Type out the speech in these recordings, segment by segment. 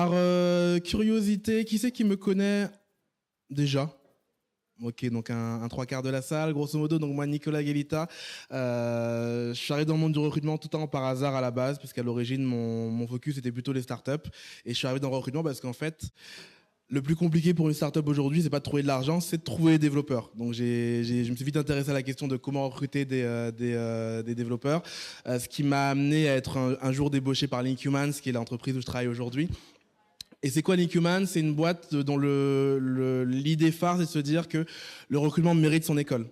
Par curiosité, qui c'est qui me connaît déjà? Ok, donc un trois quarts de la salle, grosso modo. Donc moi, Nicolas Guelita, je suis arrivé dans le monde du recrutement tout le temps par hasard à la base, puisqu'à l'origine, mon focus était plutôt les startups. Et je suis arrivé dans le recrutement parce qu'en fait, le plus compliqué pour une startup aujourd'hui, c'est pas de trouver de l'argent, c'est de trouver des développeurs. Donc je me suis vite intéressé à la question de comment recruter des développeurs, ce qui m'a amené à être un jour débauché par Linkhumans, qui est l'entreprise où je travaille aujourd'hui. Et c'est quoi Linkhumans? C'est une boîte dont l'idée phare, c'est de se dire que le recrutement mérite son école.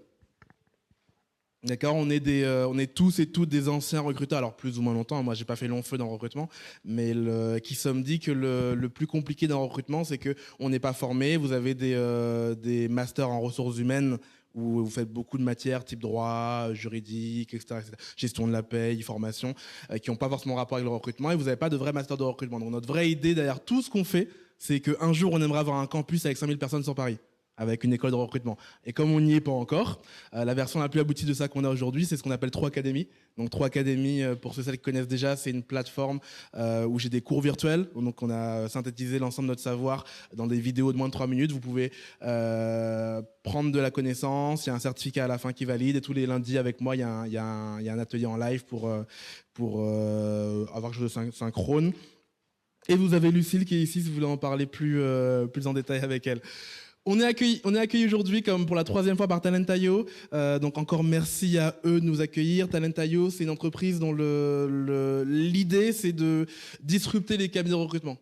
D'accord, on est tous et toutes des anciens recruteurs, alors plus ou moins longtemps. Moi, j'ai pas fait long feu dans le recrutement, mais qui sommes dit que le plus compliqué dans le recrutement, c'est que on n'est pas formé. Vous avez des masters en ressources humaines où vous faites beaucoup de matières, type droit, juridique, etc., gestion de la paye, formation, qui n'ont pas forcément rapport avec le recrutement, et vous n'avez pas de vrai master de recrutement. Donc notre vraie idée derrière tout ce qu'on fait, c'est qu'un jour, on aimerait avoir un campus avec 5000 personnes sur Paris, avec une école de recrutement. Et comme on n'y est pas encore, la version la plus aboutie de ça qu'on a aujourd'hui, c'est ce qu'on appelle 3 Academy. Donc 3 Academy, pour ceux et celles qui connaissent déjà, c'est une plateforme où j'ai des cours virtuels. Donc on a synthétisé l'ensemble de notre savoir dans des vidéos de moins de 3 minutes. Vous pouvez prendre de la connaissance, il y a un certificat à la fin qui valide, et tous les lundis avec moi, il y a un atelier en live pour avoir quelque chose de synchrone. Et vous avez Lucille qui est ici si vous voulez en parler plus en détail avec elle. On est accueilli aujourd'hui comme pour la 3e fois par Talent.io. Donc encore merci à eux de nous accueillir. Talent.io, c'est une entreprise dont l'idée c'est de disrupter les cabinets de recrutement.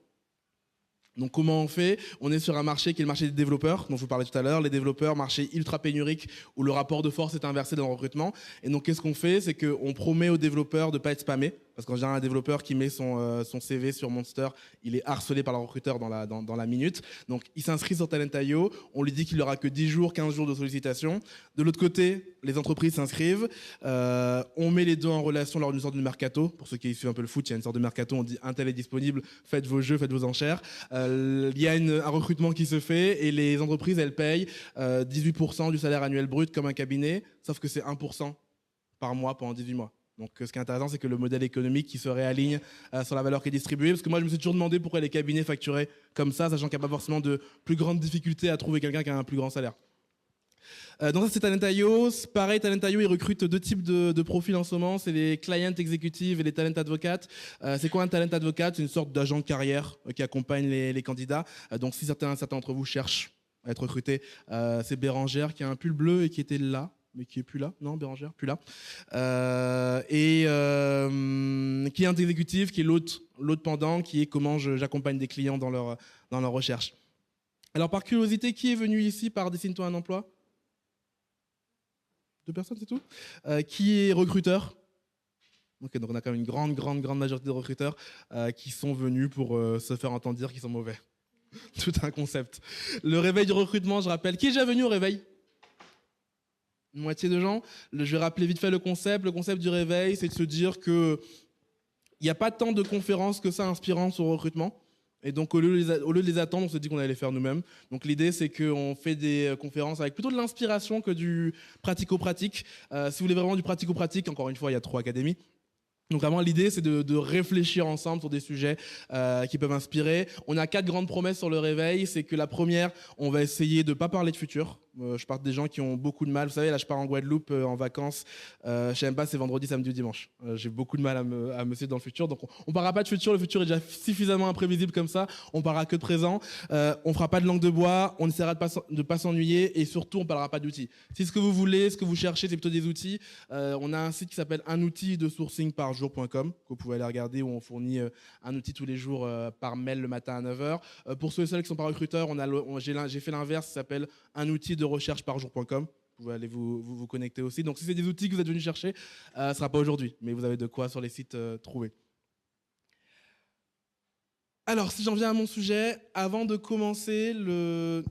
Donc comment on fait? On est sur un marché qui est le marché des développeurs, dont je vous parlais tout à l'heure. Les développeurs, marché ultra pénurique, où le rapport de force est inversé dans le recrutement. Et donc qu'est-ce qu'on fait? C'est qu'on promet aux développeurs de ne pas être spammés. Parce qu'en général, un développeur qui met son CV sur Monster, il est harcelé par le recruteur dans la minute. Donc il s'inscrit sur Talent.io, on lui dit qu'il n'aura que 10 jours, 15 jours de sollicitation. De l'autre côté, les entreprises s'inscrivent. On met les deux en relation lors d'une sorte de mercato. Pour ceux qui suivent un peu le foot, il y a une sorte de mercato, on dit un tel est disponible, faites vos jeux, faites vos enchères. Il y a un recrutement qui se fait et les entreprises, elles payent 18% du salaire annuel brut comme un cabinet, sauf que c'est 1% par mois pendant 18 mois. Donc ce qui est intéressant, c'est que le modèle économique qui se réaligne sur la valeur qui est distribuée. Parce que moi, je me suis toujours demandé pourquoi les cabinets facturaient comme ça, sachant qu'il n'y a pas forcément de plus grande difficulté à trouver quelqu'un qui a un plus grand salaire. Donc ça, c'est Talent.io. Pareil, Talent.io, ils recrutent deux types de profils en ce moment. C'est les client exécutives et les talent advocates. C'est quoi un talent advocate? C'est une sorte d'agent de carrière qui accompagne les candidats. Donc si certains d'entre vous cherchent à être recrutés, c'est Bérangère qui a un pull bleu et qui était là. Mais qui est plus là, non, Bérangère, plus là. Qui est un exécutif, qui est l'autre pendant, qui est comment j'accompagne des clients dans leur recherche. Alors par curiosité, qui est venu ici par Dessine-toi un emploi? 2 personnes, c'est tout. Qui est recruteur? Ok, donc on a quand même une grande majorité de recruteurs qui sont venus pour se faire entendre dire qu'ils sont mauvais. Tout un concept. Le réveil du recrutement, je rappelle. Qui est déjà venu au réveil? Une moitié de gens. Je vais rappeler vite fait le concept. Le concept du réveil, c'est de se dire que il n'y a pas tant de conférences que ça inspirantes sur le recrutement. Et donc, au lieu de les attendre, on se dit qu'on allait les faire nous-mêmes. Donc, l'idée, c'est qu'on fait des conférences avec plutôt de l'inspiration que du pratico-pratique. Si vous voulez vraiment du pratico-pratique, encore une fois, il y a 3 académies. Donc vraiment l'idée c'est de réfléchir ensemble sur des sujets qui peuvent inspirer. On a 4 grandes promesses sur le réveil. C'est que la première, on va essayer de pas parler de futur. Je parle des gens qui ont beaucoup de mal. Vous savez, là je pars en Guadeloupe en vacances. Je sais même pas, c'est vendredi, samedi ou dimanche. J'ai beaucoup de mal à me suivre dans le futur. Donc on parlera pas de futur. Le futur est déjà suffisamment imprévisible comme ça. On parlera que de présent. On fera pas de langue de bois. On essaiera de pas s'ennuyer et surtout on parlera pas d'outils. Si ce que vous voulez, ce que vous cherchez, c'est plutôt des outils. On a un site qui s'appelle un outil de sourcing par jour.com que vous pouvez aller regarder où on fournit un outil tous les jours par mail le matin à 9h. Pour ceux et celles qui sont pas recruteurs, j'ai fait l'inverse, ça s'appelle un outil de recherche par jour.com. Vous pouvez aller vous connecter aussi. Donc si c'est des outils que vous êtes venus chercher, ce sera pas aujourd'hui, mais vous avez de quoi sur les sites trouver. Alors si j'en viens à mon sujet, avant de commencer, il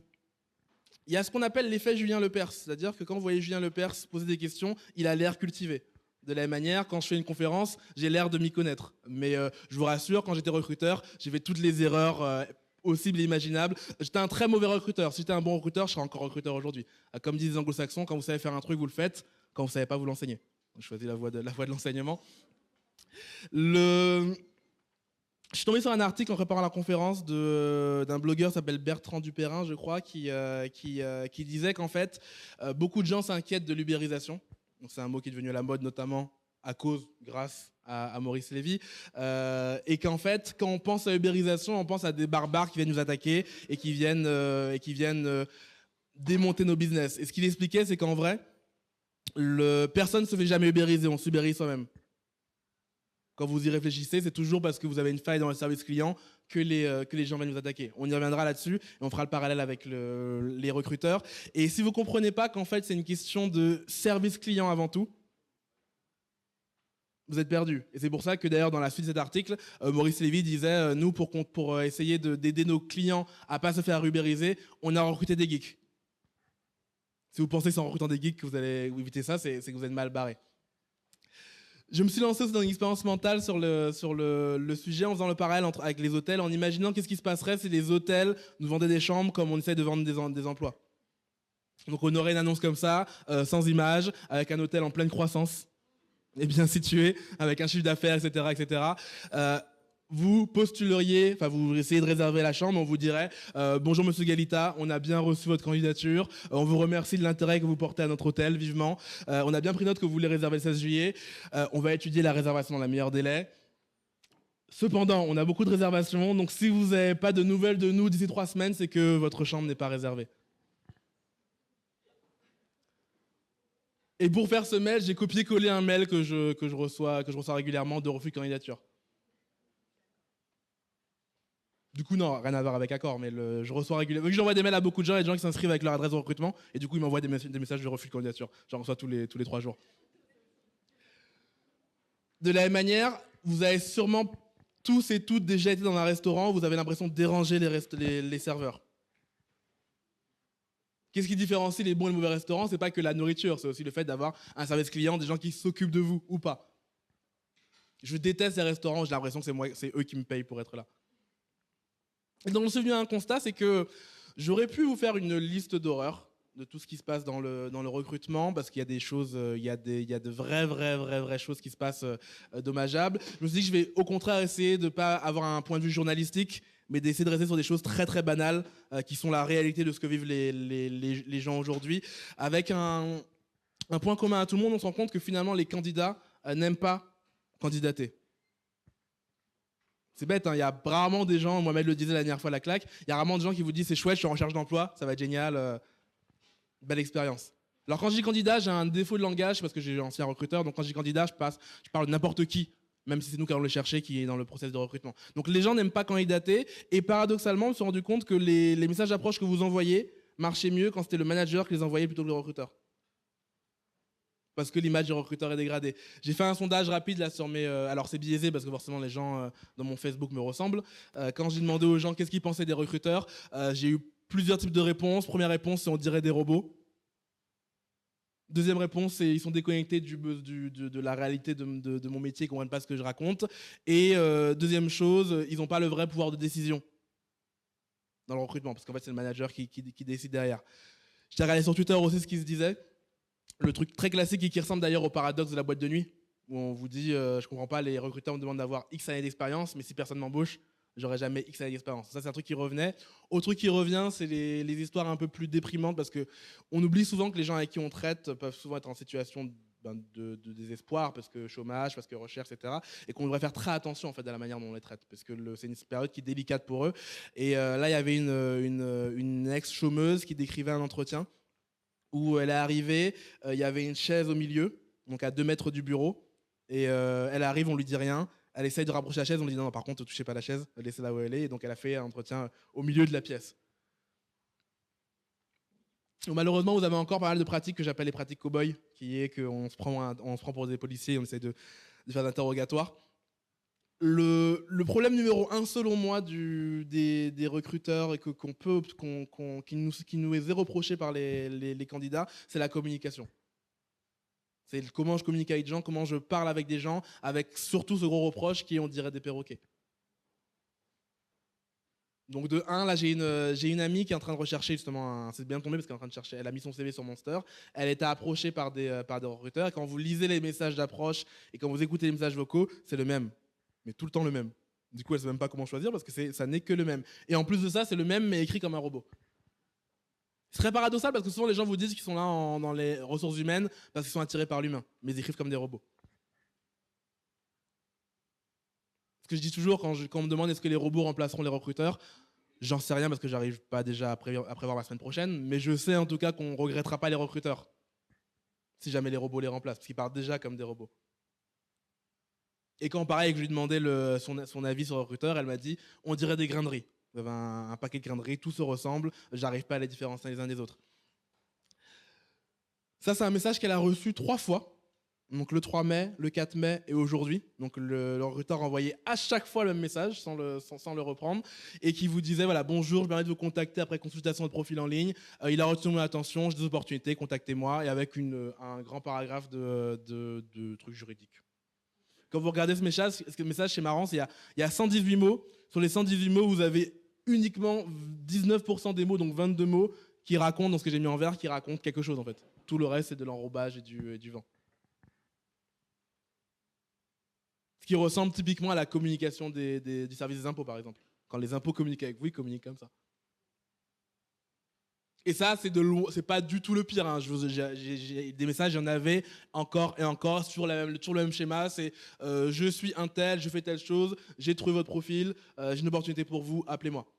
y a ce qu'on appelle l'effet Julien Lepers, c'est-à-dire que quand vous voyez Julien Lepers poser des questions, il a l'air cultivé. De la même manière, quand je fais une conférence, j'ai l'air de m'y connaître. Mais je vous rassure, quand j'étais recruteur, j'ai fait toutes les erreurs possibles et imaginables. J'étais un très mauvais recruteur. Si j'étais un bon recruteur, je serais encore recruteur aujourd'hui. Comme disent les anglo-saxons, quand vous savez faire un truc, vous le faites. Quand vous ne savez pas, vous l'enseignez. Je choisis la voie de l'enseignement. Je suis tombé sur un article en préparant la conférence d'un blogueur qui s'appelle Bertrand Dupérin, je crois, qui disait qu'en fait, beaucoup de gens s'inquiètent de l'ubérisation. Donc, c'est un mot qui est devenu à la mode, notamment grâce à Maurice Lévy. Et qu'en fait, quand on pense à ubérisation, on pense à des barbares qui viennent nous attaquer et qui viennent démonter nos business. Et ce qu'il expliquait, c'est qu'en vrai, personne ne se fait jamais ubériser, on s'ubérise soi-même. Quand vous y réfléchissez, c'est toujours parce que vous avez une faille dans le service client que les gens viennent vous attaquer. On y reviendra là-dessus et on fera le parallèle avec les recruteurs. Et si vous ne comprenez pas qu'en fait c'est une question de service client avant tout, vous êtes perdu. Et c'est pour ça que d'ailleurs dans la suite de cet article, Maurice Lévy disait nous pour essayer d'aider nos clients à ne pas se faire ubériser, on a recruté des geeks. Si vous pensez que c'est en recrutant des geeks que vous allez éviter ça, c'est que vous êtes mal barré. Je me suis lancé dans une expérience mentale sur le sujet en faisant le parallèle avec les hôtels, en imaginant qu'est-ce qui se passerait si les hôtels nous vendaient des chambres comme on essaie de vendre des emplois. Donc on aurait une annonce comme ça, sans image, avec un hôtel en pleine croissance, et bien situé, avec un chiffre d'affaires, etc. etc. Vous postuleriez, enfin vous essayez de réserver la chambre, on vous dirait bonjour Monsieur Galita, on a bien reçu votre candidature, on vous remercie de l'intérêt que vous portez à notre hôtel, vivement. On a bien pris note que vous voulez réserver le 16 juillet, on va étudier la réservation dans le meilleur délai. Cependant, on a beaucoup de réservations, donc si vous n'avez pas de nouvelles de nous d'ici 3 semaines, c'est que votre chambre n'est pas réservée. Et pour faire ce mail, j'ai copié-collé un mail que je reçois régulièrement de refus de candidature. Du coup, non, rien à voir avec Accor, mais je reçois régulièrement. Vu que j'envoie des mails à beaucoup de gens, il y a des gens qui s'inscrivent avec leur adresse de recrutement, et du coup, ils m'envoient des messages de refus de candidature. J'en reçois tous les 3 jours. De la même manière, vous avez sûrement tous et toutes déjà été dans un restaurant où vous avez l'impression de déranger les serveurs. Qu'est-ce qui différencie les bons et les mauvais restaurants? C'est pas que la nourriture, c'est aussi le fait d'avoir un service client, des gens qui s'occupent de vous ou pas. Je déteste les restaurants, j'ai l'impression que c'est eux qui me payent pour être là. Et donc, je me suis venu à un constat, c'est que j'aurais pu vous faire une liste d'horreurs de tout ce qui se passe dans le recrutement, parce qu'il y a des choses, il y a de vraies choses qui se passent dommageables. Je me suis dit que je vais au contraire essayer de ne pas avoir un point de vue journalistique, mais d'essayer de rester sur des choses très très banales, qui sont la réalité de ce que vivent les gens aujourd'hui. Avec un point commun à tout le monde, on se rend compte que finalement les candidats n'aiment pas candidater. C'est bête, hein, il y a rarement des gens, Mohamed le disait la dernière fois à la claque, il y a rarement des gens qui vous disent c'est chouette, je suis en recherche d'emploi, ça va être génial, belle expérience. Alors quand je dis candidat, j'ai un défaut de langage parce que j'ai ancien recruteur, donc quand je dis candidat, je parle de n'importe qui, même si c'est nous qui allons le chercher, qui est dans le process de recrutement. Donc les gens n'aiment pas candidater, et paradoxalement, je me suis rendu compte que les messages d'approche que vous envoyez marchaient mieux quand c'était le manager qui les envoyait plutôt que le recruteur. Parce que l'image du recruteur est dégradée. J'ai fait un sondage rapide là sur mes... alors c'est biaisé parce que forcément les gens dans mon Facebook me ressemblent. Quand j'ai demandé aux gens qu'est-ce qu'ils pensaient des recruteurs, j'ai eu plusieurs types de réponses. Première réponse, c'est on dirait des robots. Deuxième réponse, c'est ils sont déconnectés de la réalité de mon métier, ils ne comprennent pas ce que je raconte. Et deuxième chose, ils n'ont pas le vrai pouvoir de décision dans le recrutement, parce qu'en fait c'est le manager qui décide derrière. J'ai regardé sur Twitter aussi ce qui se disait. Le truc très classique et qui ressemble d'ailleurs au paradoxe de la boîte de nuit, où on vous dit je comprends pas, les recruteurs me demandent d'avoir X années d'expérience, mais si personne m'embauche, j'aurai jamais X années d'expérience. Ça, c'est un truc qui revenait. Autre truc qui revient, c'est les histoires un peu plus déprimantes, parce qu'on oublie souvent que les gens avec qui on traite peuvent souvent être en situation de désespoir, parce que chômage, parce que recherche, etc. Et qu'on devrait faire très attention en fait, à la manière dont on les traite, parce que c'est une période qui est délicate pour eux. Et là, il y avait une ex-chômeuse qui décrivait un entretien où elle est arrivée, il y avait une chaise au milieu, donc à 2 mètres du bureau, et elle arrive, on lui dit rien, elle essaye de rapprocher la chaise, on lui dit non, par contre, ne touchez pas la chaise, laissez là où elle est, et donc elle a fait un entretien au milieu de la pièce. Donc, malheureusement, vous avez encore pas mal de pratiques que j'appelle les pratiques cow-boy, qui est qu'on se prend pour des policiers, on essaie de faire d'interrogatoire. Le problème numéro 1, selon moi, des recruteurs et qui nous est reproché par les candidats, c'est la communication. C'est comment je communique avec des gens, comment je parle avec des gens, avec surtout ce gros reproche qui est, on dirait, des perroquets. Donc de 1, là j'ai une amie qui est en train de rechercher justement, c'est bien tombé parce qu'elle est en train de chercher, elle a mis son CV sur Monster, elle était approchée par des recruteurs, et quand vous lisez les messages d'approche et quand vous écoutez les messages vocaux, c'est le même, mais tout le temps le même. Du coup, elle ne sait même pas comment choisir parce que ça n'est que le même. Et en plus de ça, c'est le même mais écrit comme un robot. C'est très paradoxal parce que souvent les gens vous disent qu'ils sont là dans les ressources humaines parce qu'ils sont attirés par l'humain, mais ils écrivent comme des robots. Ce que je dis toujours quand on me demande est-ce que les robots remplaceront les recruteurs, j'en sais rien parce que j'arrive pas déjà à prévoir la semaine prochaine, mais je sais en tout cas qu'on regrettera pas les recruteurs si jamais les robots les remplacent, parce qu'ils partent déjà comme des robots. Et quand pareil que je lui demandais son avis sur le recruteur, elle m'a dit on dirait des grains de riz. Vous avez un paquet de grains de riz, tout se ressemble, j'arrive pas à les différencier les uns des autres. Ça, c'est un message qu'elle a reçu 3 fois. Donc le 3 mai, le 4 mai et aujourd'hui. Donc le recruteur envoyait à chaque fois le même message sans le reprendre et qui vous disait voilà bonjour, je me permets de vous contacter après consultation de profil en ligne. Il a retenu mon attention, j'ai des opportunités, contactez-moi et avec un grand paragraphe de trucs juridiques. Quand vous regardez ce message c'est marrant, il y a 118 mots. Sur les 118 mots, vous avez uniquement 19% des mots, donc 22 mots, qui racontent, dans ce que j'ai mis en vert, qui racontent quelque chose en fait. Tout le reste, c'est de l'enrobage et du vent. Ce qui ressemble typiquement à la communication du service des impôts, par exemple. Quand les impôts communiquent avec vous, ils communiquent comme ça. Et ça, c'est pas du tout le pire. Hein. J'ai des messages, j'en avais encore et encore sur le même schéma. C'est je suis un tel, je fais telle chose, j'ai trouvé votre profil, j'ai une opportunité pour vous, appelez-moi.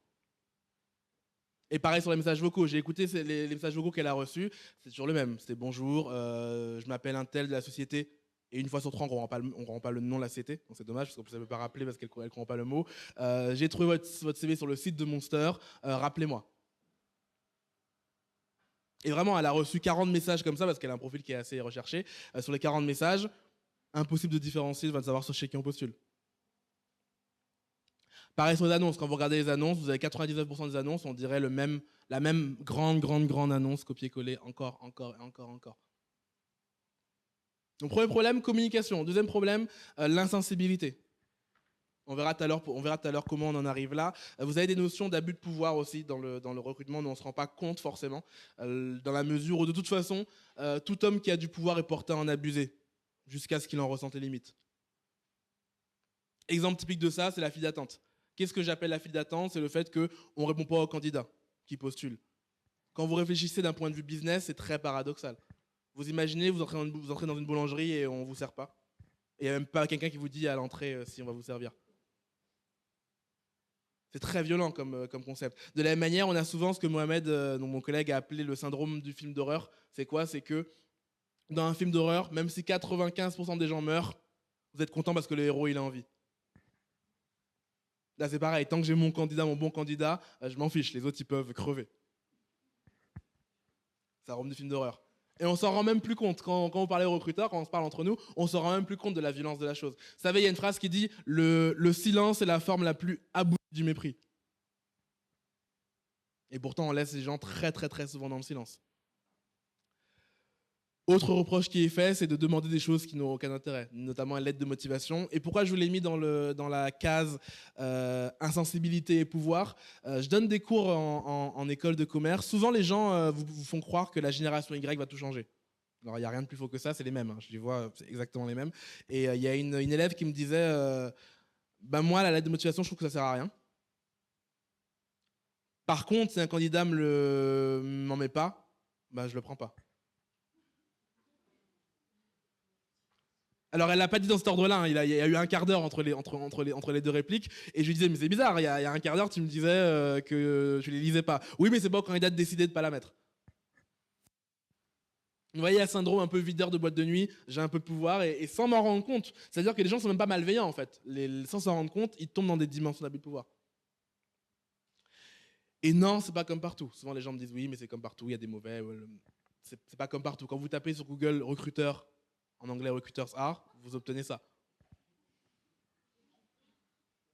Et pareil sur les messages vocaux. J'ai écouté les messages vocaux qu'elle a reçus. C'est toujours le même. C'est bonjour, je m'appelle un tel de la société. Et une fois sur 3, on ne rend pas le nom de la CT. Donc c'est dommage, parce qu'on ne peut pas rappeler parce qu'elle ne comprend pas le mot. J'ai trouvé votre CV sur le site de Monster. Rappelez-moi. Et vraiment, elle a reçu 40 messages comme ça, parce qu'elle a un profil qui est assez recherché. Sur les 40 messages, impossible de différencier, de savoir chez qui on postule. Pareil sur les annonces. Quand vous regardez les annonces, vous avez 99% des annonces, on dirait la même grande annonce copier-coller encore. Donc premier problème, communication. Deuxième problème, l'insensibilité. On verra tout à l'heure comment on en arrive là. Vous avez des notions d'abus de pouvoir aussi dans le recrutement, dont on ne se rend pas compte forcément, dans la mesure où de toute façon, tout homme qui a du pouvoir est porté à en abuser, jusqu'à ce qu'il en ressente les limites. Exemple typique de ça, c'est la file d'attente. Qu'est-ce que j'appelle la file d'attente? C'est le fait qu'on ne répond pas aux candidats qui postulent. Quand vous réfléchissez d'un point de vue business, c'est très paradoxal. Vous imaginez, vous entrez dans une boulangerie et on ne vous sert pas. Et il n'y a même pas quelqu'un qui vous dit à l'entrée si on va vous servir. C'est très violent comme concept. De la même manière, on a souvent ce que Mohamed, mon collègue, a appelé le syndrome du film d'horreur. C'est quoi? C'est que dans un film d'horreur, même si 95% des gens meurent, vous êtes content parce que le héros, il a envie. Là, c'est pareil. Tant que j'ai mon bon candidat, je m'en fiche. Les autres, ils peuvent crever. Ça rend du film d'horreur. Et on s'en rend même plus compte. Quand on parlait aux recruteurs, quand on se parle entre nous, on s'en rend même plus compte de la violence de la chose. Vous savez, il y a une phrase qui dit le silence est la forme la plus aboutie du mépris. Et pourtant, on laisse les gens très souvent dans le silence. Autre reproche qui est fait, c'est de demander des choses qui n'ont aucun intérêt, notamment une lettre de motivation. Et pourquoi je vous l'ai mis dans la case insensibilité et pouvoir? Je donne des cours en école de commerce. Souvent, les gens vous font croire que la génération Y va tout changer. Alors, il n'y a rien de plus faux que ça, c'est les mêmes. Hein. Je les vois, c'est exactement les mêmes. Et il y a une élève qui me disait moi, la lettre de motivation, je trouve que ça sert à rien. Par contre, si un candidat m'en met pas, je le prends pas. Alors, elle l'a pas dit dans cet ordre-là. Hein. Il y a eu un quart d'heure entre les deux répliques. Et je lui disais, mais c'est bizarre, il y a un quart d'heure, tu me disais que je les lisais pas. Oui, mais c'est pas au candidat de décider de pas la mettre. Vous voyez, il y a un syndrome un peu videur de boîte de nuit, j'ai un peu de pouvoir, et sans m'en rendre compte. C'est-à-dire que les gens sont même pas malveillants, en fait. Sans s'en rendre compte, ils tombent dans des dimensions d'abus de pouvoir. Et non, c'est pas comme partout. Souvent, les gens me disent, oui, mais c'est comme partout, il y a des mauvais. C'est pas comme partout. Quand vous tapez sur Google recruteur, en anglais recruiters are, vous obtenez ça.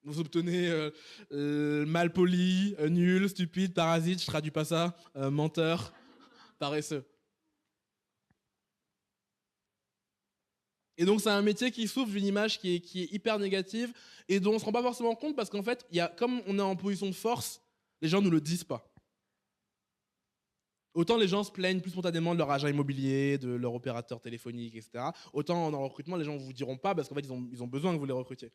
Vous obtenez mal poli, nul, stupide, parasite, je traduis pas ça, menteur, paresseux. Et donc c'est un métier qui souffre d'une image qui est hyper négative et dont on ne se rend pas forcément compte parce qu'en fait, comme on est en position de force, les gens ne nous le disent pas. Autant les gens se plaignent plus spontanément de leur agent immobilier, de leur opérateur téléphonique, etc. Autant dans le recrutement, les gens ne vous diront pas parce qu'en fait, ils ont besoin que vous les recrutiez.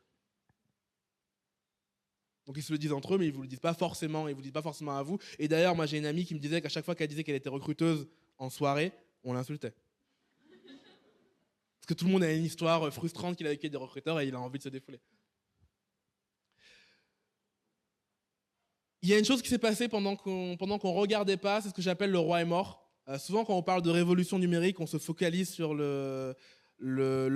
Donc ils se le disent entre eux, mais ils vous le disent pas forcément, ils vous le disent pas forcément à vous. Et d'ailleurs, moi j'ai une amie qui me disait qu'à chaque fois qu'elle disait qu'elle était recruteuse en soirée, on l'insultait. Parce que tout le monde a une histoire frustrante qu'il a avec des recruteurs et il a envie de se défouler. Il y a une chose qui s'est passée pendant qu'on regardait pas, c'est ce que j'appelle le roi est mort. Souvent quand on parle de révolution numérique, on se focalise sur le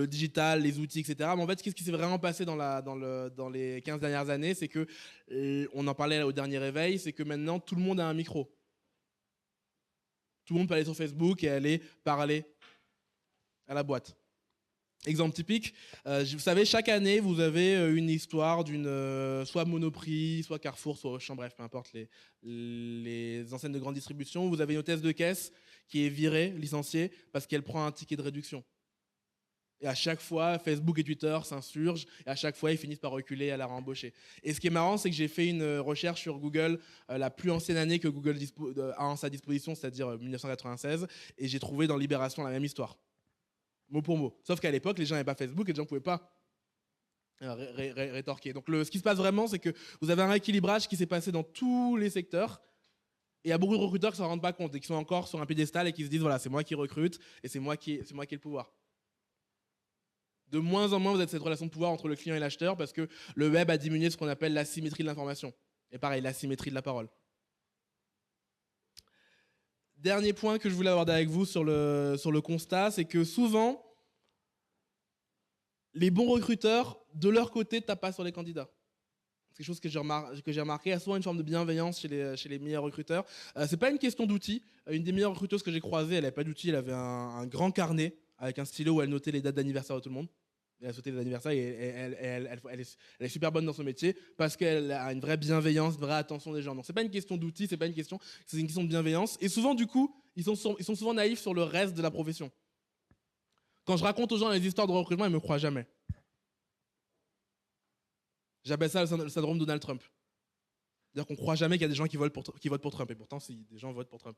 digital, les outils, etc. Mais en fait, ce qui s'est vraiment passé dans les 15 dernières années, c'est que, on en parlait au dernier réveil, c'est que maintenant tout le monde a un micro. Tout le monde peut aller sur Facebook et aller parler à la boîte. Exemple typique, vous savez, chaque année, vous avez une histoire d'une soit Monoprix, soit Carrefour, soit Auchan, bref, peu importe les enseignes de grande distribution. Vous avez une hôtesse de caisse qui est virée, licenciée, parce qu'elle prend un ticket de réduction. Et à chaque fois, Facebook et Twitter s'insurgent, et à chaque fois, ils finissent par reculer à la rembaucher. Et ce qui est marrant, c'est que j'ai fait une recherche sur Google, la plus ancienne année que Google a en sa disposition, c'est-à-dire 1996, et j'ai trouvé dans Libération la même histoire. Mot pour mot. Sauf qu'à l'époque, les gens n'avaient pas Facebook et les gens ne pouvaient pas rétorquer. Donc ce qui se passe vraiment, c'est que vous avez un rééquilibrage qui s'est passé dans tous les secteurs. Et il y a beaucoup de recruteurs qui ne s'en rendent pas compte et qui sont encore sur un piédestal et qui se disent voilà, c'est moi qui recrute et c'est moi qui ai le pouvoir. De moins en moins, vous avez cette relation de pouvoir entre le client et l'acheteur parce que le web a diminué ce qu'on appelle l'asymétrie de l'information. Et pareil, l'asymétrie de la parole. Dernier point que je voulais aborder avec vous sur le constat, c'est que souvent, les bons recruteurs, de leur côté, tapent pas sur les candidats. C'est quelque chose que j'ai remarqué. Il y a souvent une forme de bienveillance chez les meilleurs recruteurs. C'est pas une question d'outils. Une des meilleures recruteuses que j'ai croisées, elle n'avait pas d'outils, elle avait un grand carnet avec un stylo où elle notait les dates d'anniversaire de tout le monde. Elle a sauté les anniversaires et elle est super bonne dans son métier parce qu'elle a une vraie bienveillance, une vraie attention des gens. Donc c'est pas une question d'outils, c'est une question de bienveillance. Et souvent du coup, ils sont souvent naïfs sur le reste de la profession. Quand je raconte aux gens les histoires de recrutement, ils me croient jamais. J'appelle ça le syndrome Donald Trump. C'est-à-dire qu'on croit jamais qu'il y a des gens qui votent pour Trump. Et pourtant, si des gens votent pour Trump.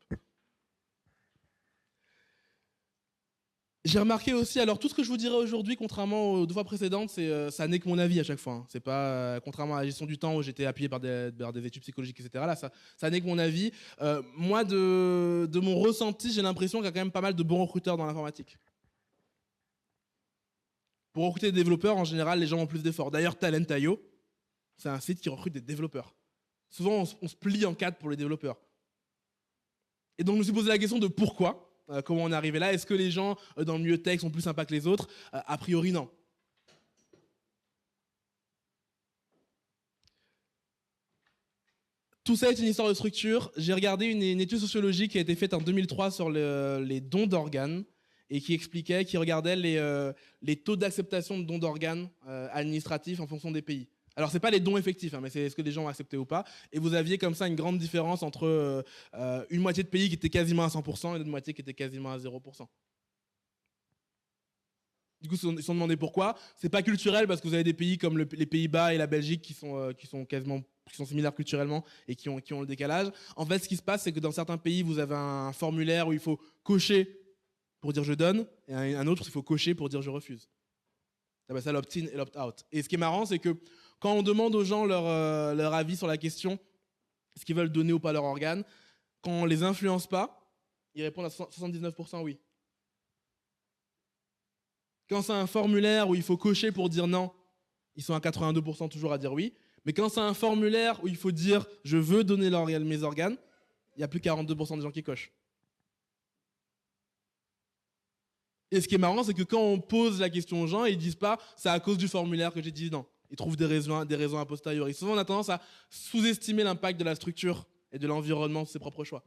J'ai remarqué aussi, alors tout ce que je vous dirai aujourd'hui, contrairement aux 2 fois précédentes, ça n'est que mon avis à chaque fois. Hein. C'est pas, contrairement à la gestion du temps où j'étais appuyé par des études psychologiques, etc. Là, ça n'est que mon avis. Moi, de mon ressenti, j'ai l'impression qu'il y a quand même pas mal de bons recruteurs dans l'informatique. Pour recruter des développeurs, en général, les gens ont plus d'efforts. D'ailleurs, Talent.io, c'est un site qui recrute des développeurs. Souvent, on se plie en 4 pour les développeurs. Et donc, je me suis posé la question de pourquoi. Comment on est arrivé là? Est-ce que les gens dans le milieu tech sont plus sympas que les autres? A priori, non. Tout ça est une histoire de structure. J'ai regardé une étude sociologique qui a été faite en 2003 sur les dons d'organes et qui regardait les taux d'acceptation de dons d'organes administratifs en fonction des pays. Alors, ce n'est pas les dons effectifs, hein, mais c'est est-ce que les gens ont accepté ou pas. Et vous aviez comme ça une grande différence entre une moitié de pays qui était quasiment à 100% et une moitié qui était quasiment à 0%. Du coup, ils se sont demandé pourquoi. C'est pas culturel parce que vous avez des pays comme les Pays-Bas et la Belgique qui sont similaires culturellement et qui ont le décalage. En fait, ce qui se passe, c'est que dans certains pays, vous avez un formulaire où il faut cocher pour dire je donne, et un autre, il faut cocher pour dire je refuse. Ça s'appelle ça l'opt-in et l'opt-out. Et ce qui est marrant, c'est que quand on demande aux gens leur avis sur la question, ce qu'ils veulent donner ou pas leur organe, quand on les influence pas, ils répondent à 79% oui. Quand c'est un formulaire où il faut cocher pour dire non, ils sont à 82% toujours à dire oui. Mais quand c'est un formulaire où il faut dire je veux donner mes organes, il n'y a plus 42% de gens qui cochent. Et ce qui est marrant, c'est que quand on pose la question aux gens, ils disent pas c'est à cause du formulaire que j'ai dit non. Ils trouvent des raisons a posteriori. Souvent, on a tendance à sous-estimer l'impact de la structure et de l'environnement sur ses propres choix.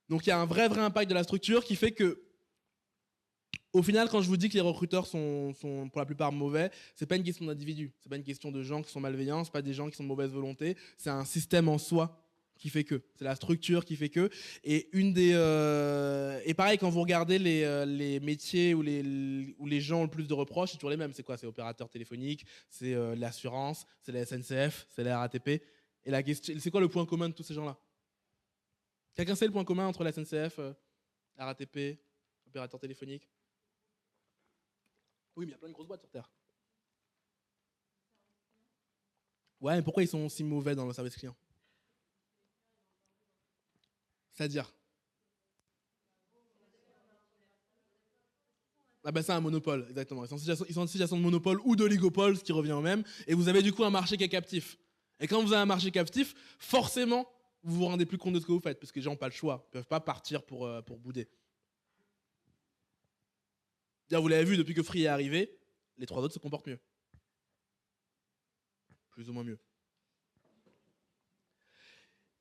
Donc il y a un vrai impact de la structure qui fait que, au final, quand je vous dis que les recruteurs sont pour la plupart mauvais, c'est pas une question d'individus, c'est pas une question de gens qui sont malveillants, c'est pas des gens qui sont de mauvaise volonté, c'est un système en soi qui fait que, c'est la structure qui fait que. Et et pareil, quand vous regardez les métiers où les gens ont le plus de reproches, c'est toujours les mêmes. C'est quoi? C'est opérateur téléphonique, c'est l'assurance, c'est la SNCF, c'est la RATP. Et la question, c'est quoi le point commun de tous ces gens-là? Quelqu'un sait le point commun entre la SNCF, RATP, opérateur téléphonique? Oui, mais il y a plein de grosses boîtes sur Terre. Ouais, mais pourquoi ils sont si mauvais dans le service client? C'est-à-dire? Ah ben c'est un monopole, exactement. Ils sont en situation de monopole ou d'oligopole, ce qui revient au même. Et vous avez du coup un marché qui est captif. Et quand vous avez un marché captif, forcément, vous vous rendez plus compte de ce que vous faites, parce que les gens n'ont pas le choix. Ils ne peuvent pas partir pour bouder. D'ailleurs, vous l'avez vu, depuis que Free est arrivé, les trois autres se comportent mieux. Plus ou moins mieux.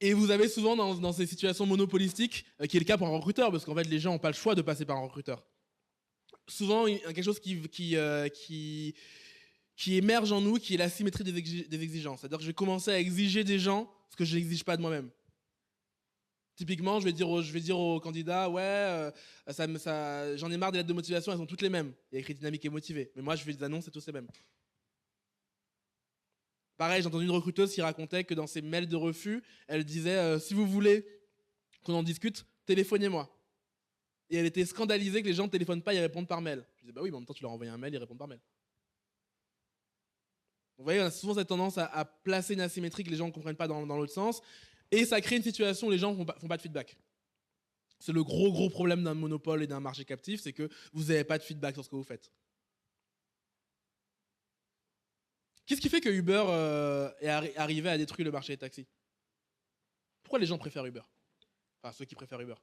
Et vous avez souvent dans ces situations monopolistiques, qui est le cas pour un recruteur, parce qu'en fait les gens n'ont pas le choix de passer par un recruteur. Souvent, quelque chose qui émerge en nous, qui est l'asymétrie des exigences. C'est-à-dire que je vais commencer à exiger des gens ce que je n'exige pas de moi-même. Typiquement, je vais dire aux candidats, ouais, j'en ai marre des lettres de motivation, elles sont toutes les mêmes. Il y a écrit dynamique et motivé. Mais moi, je fais des annonces, c'est tous les mêmes. Pareil, j'ai entendu une recruteuse qui racontait que dans ses mails de refus, elle disait, si vous voulez qu'on en discute, téléphonez-moi. Et elle était scandalisée que les gens ne téléphonent pas, ils répondent par mail. Je disais, bah oui, mais en même temps, tu leur envoies un mail, ils répondent par mail. Vous voyez, on a souvent cette tendance à placer une asymétrie que les gens ne comprennent pas dans l'autre sens. Et ça crée une situation où les gens ne font pas de feedback. C'est le gros problème d'un monopole et d'un marché captif, c'est que vous n'avez pas de feedback sur ce que vous faites. Qu'est-ce qui fait que Uber est arrivé à détruire le marché des taxis? Pourquoi les gens préfèrent Uber? Enfin, ceux qui préfèrent Uber.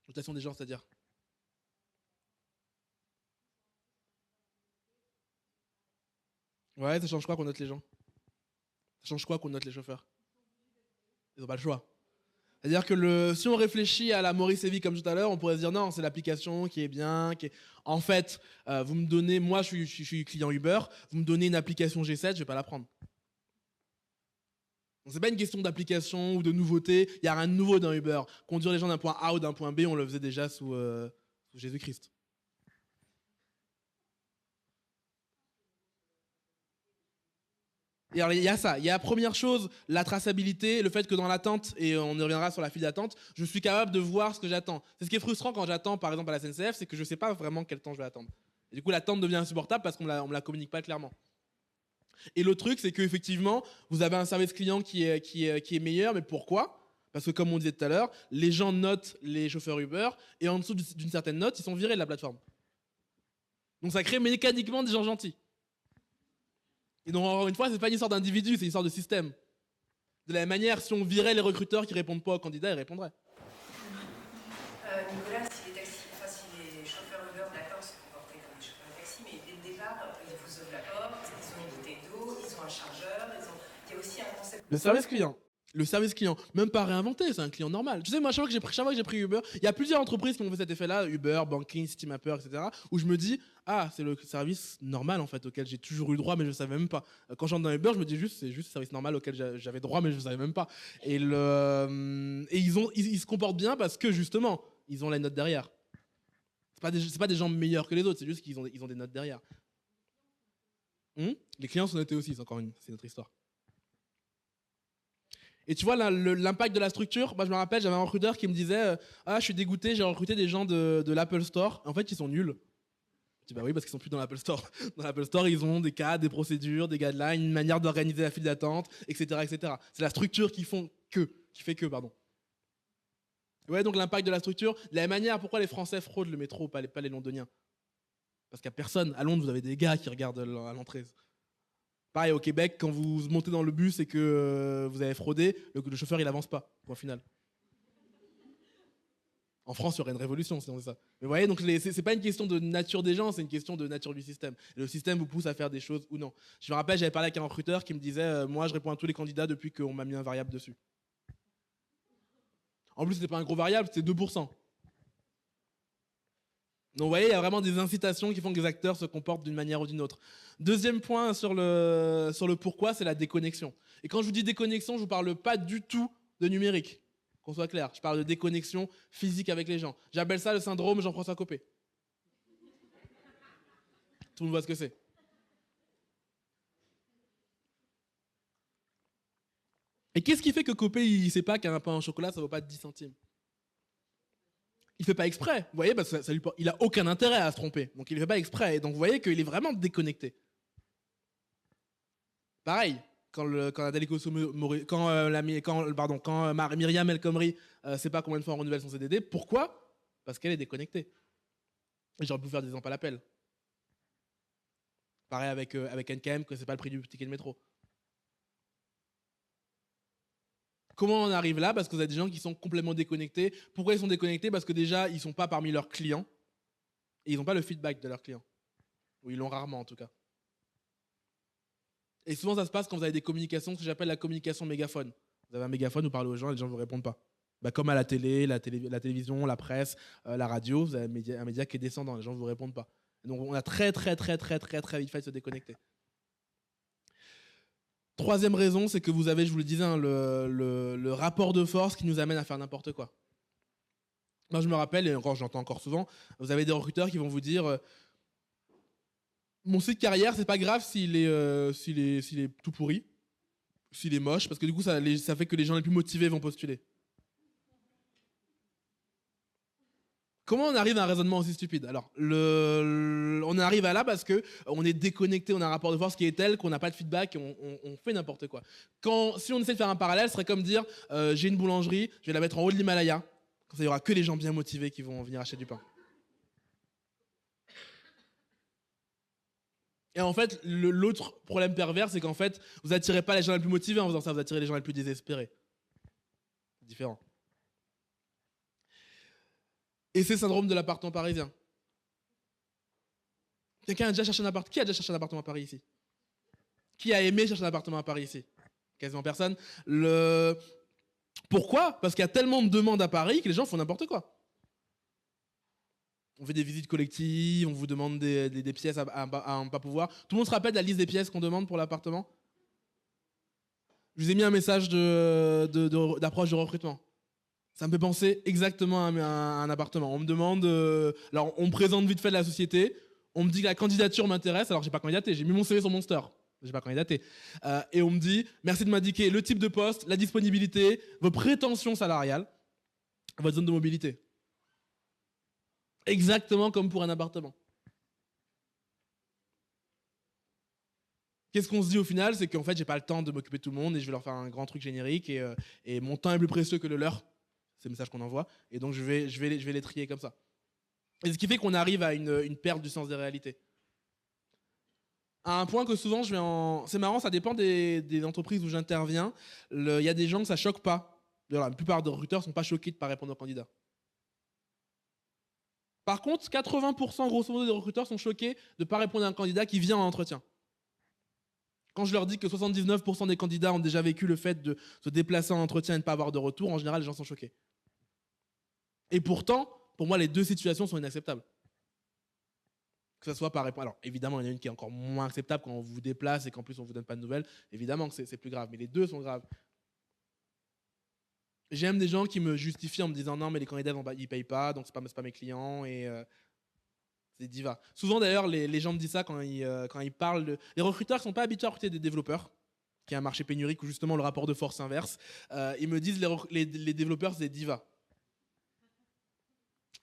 Notation des gens, c'est-à-dire? Ouais, ça change quoi qu'on note les gens? Ça change quoi qu'on note les chauffeurs? Ils n'ont pas le choix. C'est-à-dire que si on réfléchit à la Maurice Evie comme tout à l'heure, on pourrait se dire non, c'est l'application qui est bien. En fait, vous me donnez, moi je suis client Uber, vous me donnez une application G7, je vais pas la prendre. Donc c'est pas une question d'application ou de nouveauté, il n'y a rien de nouveau dans Uber. Conduire les gens d'un point A ou d'un point B, on le faisait déjà sous Jésus-Christ. Et alors, il y a ça. Il y a la première chose, la traçabilité, le fait que dans l'attente, et on y reviendra sur la file d'attente, je suis capable de voir ce que j'attends. C'est ce qui est frustrant quand j'attends, par exemple, à la SNCF, c'est que je ne sais pas vraiment quel temps je vais attendre. Et du coup, l'attente devient insupportable parce qu'on ne me la communique pas clairement. Et l'autre truc, c'est qu'effectivement, vous avez un service client qui est meilleur, mais pourquoi? Parce que comme on disait tout à l'heure, les gens notent les chauffeurs Uber, et en dessous d'une certaine note, ils sont virés de la plateforme. Donc ça crée mécaniquement des gens gentils. Et donc, encore une fois, c'est pas une histoire d'individu, c'est une histoire de système. De la même manière, si on virait les recruteurs qui répondent pas aux candidats, ils répondraient. Nicolas, si les chauffeurs Uber, d'accord, se comportaient comme des chauffeurs de taxi, mais dès le départ, ils vous ouvrent la porte, ils ont une bouteille d'eau, ils ont un chargeur, il y a aussi un concept. Le service client. Le service client, même pas réinventé, c'est un client normal. Tu sais, moi, chaque fois que j'ai pris Uber, il y a plusieurs entreprises qui ont fait cet effet-là, Uber, Banking, Citymapper, etc., où je me dis, ah, c'est le service normal, en fait, auquel j'ai toujours eu droit, mais je ne savais même pas. Quand j'entre dans Uber, je me dis juste, c'est juste le service normal auquel j'avais droit, mais je ne savais même pas. Et ils se comportent bien parce que, justement, ils ont la note derrière. C'est pas des gens meilleurs que les autres, c'est juste qu'ils ont des notes derrière. Les clients sont notés aussi, c'est notre histoire. Et tu vois, l'impact de la structure, moi je me rappelle, j'avais un recruteur qui me disait ah, je suis dégoûté, j'ai recruté des gens de l'Apple Store. En fait, ils sont nuls. Je dis bah oui, parce qu'ils sont plus dans l'Apple Store. Dans l'Apple Store, ils ont des cadres, des procédures, des guidelines, une manière d'organiser la file d'attente, etc., etc. C'est la structure qui fait que, pardon. Ouais, donc l'impact de la structure. De la même manière, pourquoi les Français fraudent le métro, pas les Londoniens? Parce qu'il n'y a personne. À Londres, vous avez des gars qui regardent à l'entrée. Pareil, au Québec, quand vous montez dans le bus et que vous avez fraudé, le chauffeur, il avance pas, point final. En France, il y aurait une révolution si on faisait ça. Mais vous voyez, donc c'est pas une question de nature des gens, c'est une question de nature du système. Et le système vous pousse à faire des choses ou non. Je me rappelle, j'avais parlé avec un recruteur qui me disait moi, je réponds à tous les candidats depuis qu'on m'a mis un variable dessus. En plus, c'était pas un gros variable, c'était 2%. Donc vous voyez, il y a vraiment des incitations qui font que les acteurs se comportent d'une manière ou d'une autre. Deuxième point sur le pourquoi, c'est la déconnexion. Et quand je vous dis déconnexion, je ne vous parle pas du tout de numérique, qu'on soit clair. Je parle de déconnexion physique avec les gens. J'appelle ça le syndrome Jean-François Copé. Tout le monde voit ce que c'est. Et qu'est-ce qui fait que Copé, il ne sait pas qu'un pain au chocolat, ça ne vaut pas 10 centimes? il fait pas exprès, vous voyez, parce que il a aucun intérêt à se tromper, donc il fait pas exprès, et donc vous voyez qu'il est vraiment déconnecté. Pareil, quand Nathalie Kosso-Mori, quand Myriam El Khomri sait pas combien de fois on renouvelle son CDD, pourquoi? Parce qu'elle est déconnectée. Et j'aurais pu faire des exemples à l'appel. Pareil avec NKM, que c'est pas le prix du ticket de métro. Comment on arrive là? Parce que vous avez des gens qui sont complètement déconnectés. Pourquoi ils sont déconnectés? Parce que déjà, ils sont pas parmi leurs clients. Et ils n'ont pas le feedback de leurs clients. Ou ils l'ont rarement en tout cas. Et souvent ça se passe quand vous avez des communications, ce que j'appelle la communication mégaphone. Vous avez un mégaphone, vous parlez aux gens et les gens ne vous répondent pas. Bah, comme à la télé, la télévision, la presse, la radio, vous avez un média qui est descendant, les gens ne vous répondent pas. Et donc on a très vite fait de se déconnecter. Troisième raison, c'est que vous avez, je vous le disais, hein, le rapport de force qui nous amène à faire n'importe quoi. Moi je me rappelle, et encore j'entends encore souvent, vous avez des recruteurs qui vont vous dire mon site carrière, c'est pas grave s'il est tout pourri, s'il est moche, parce que du coup, ça fait que les gens les plus motivés vont postuler. Comment on arrive à un raisonnement aussi stupide? Alors, on arrive à là parce qu'on est déconnecté, on a un rapport de force qui est tel qu'on n'a pas de feedback et on fait n'importe quoi. Si on essaie de faire un parallèle, ce serait comme dire j'ai une boulangerie, je vais la mettre en haut de l'Himalaya, comme ça il n'y aura que les gens bien motivés qui vont venir acheter du pain. Et en fait, l'autre problème pervers, c'est qu'en fait, vous attirez pas les gens les plus motivés en faisant ça, vous attirez les gens les plus désespérés. C'est différent. Et c'est le syndrome de l'appartement parisien. Quelqu'un a déjà cherché un appartement? Qui a déjà cherché un appartement à Paris ici? Qui a aimé chercher un appartement à Paris ici? Quasiment personne. Pourquoi? Parce qu'il y a tellement de demandes à Paris que les gens font n'importe quoi. On fait des visites collectives, on vous demande des pièces à ne pas pouvoir. Tout le monde se rappelle de la liste des pièces qu'on demande pour l'appartement? Je vous ai mis un message d'approche de recrutement. Ça me fait penser exactement à un appartement. On me demande... alors, on me présente vite fait la société. On me dit que la candidature m'intéresse. Alors, j'ai pas candidaté. J'ai mis mon CV sur Monster. J'ai pas candidaté. Et on me dit, merci de m'indiquer le type de poste, la disponibilité, vos prétentions salariales, votre zone de mobilité. Exactement comme pour un appartement. Qu'est-ce qu'on se dit au final? C'est qu'en fait, j'ai pas le temps de m'occuper de tout le monde et je vais leur faire un grand truc générique et mon temps est plus précieux que le leur. C'est le message qu'on envoie. Et donc, je vais les trier comme ça. Et ce qui fait qu'on arrive à une perte du sens des réalités. À un point que souvent, c'est marrant, ça dépend des entreprises où j'interviens. Il y a des gens que ça choque pas. D'ailleurs, la plupart des recruteurs sont pas choqués de ne pas répondre aux candidats. Par contre, 80% grosso modo des recruteurs sont choqués de ne pas répondre à un candidat qui vient en entretien. Quand je leur dis que 79% des candidats ont déjà vécu le fait de se déplacer en entretien et de ne pas avoir de retour, en général, les gens sont choqués. Et pourtant, pour moi, les deux situations sont inacceptables. Que ce soit par répondre. Alors, évidemment, il y en a une qui est encore moins acceptable quand on vous déplace et qu'en plus on ne vous donne pas de nouvelles. Évidemment que c'est plus grave, mais les deux sont graves. J'aime des gens qui me justifient en me disant non, mais les candidats, ils ne payent pas, donc c'est pas mes clients. Et c'est diva. Souvent, d'ailleurs, les gens me disent ça quand ils parlent de... Les recruteurs ne sont pas habitués à recruter des développeurs, qui est un marché pénurique où justement le rapport de force inverse. Ils me disent les développeurs, c'est des divas.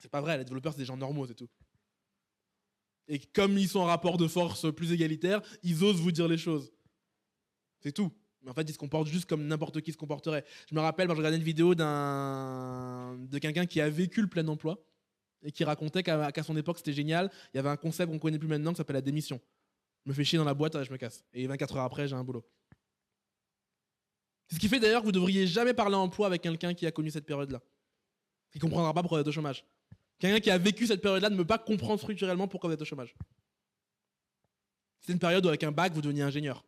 C'est pas vrai, les développeurs, c'est des gens normaux, c'est tout. Et comme ils sont en rapport de force plus égalitaire, ils osent vous dire les choses. C'est tout. Mais en fait, ils se comportent juste comme n'importe qui se comporterait. Je me rappelle, je regardais une vidéo de quelqu'un qui a vécu le plein emploi et qui racontait qu'à son époque, c'était génial. Il y avait un concept qu'on connaît plus maintenant qui s'appelle la démission. Je me fais chier dans la boîte, je me casse. Et 24 heures après, j'ai un boulot. C'est ce qui fait d'ailleurs que vous ne devriez jamais parler emploi avec quelqu'un qui a connu cette période-là. Qui ne comprendra pas pourquoi vous êtes au chômage. Quelqu'un qui a vécu cette période-là ne peut pas comprendre structurellement pourquoi vous êtes au chômage. C'est une période où avec un bac, vous deveniez ingénieur.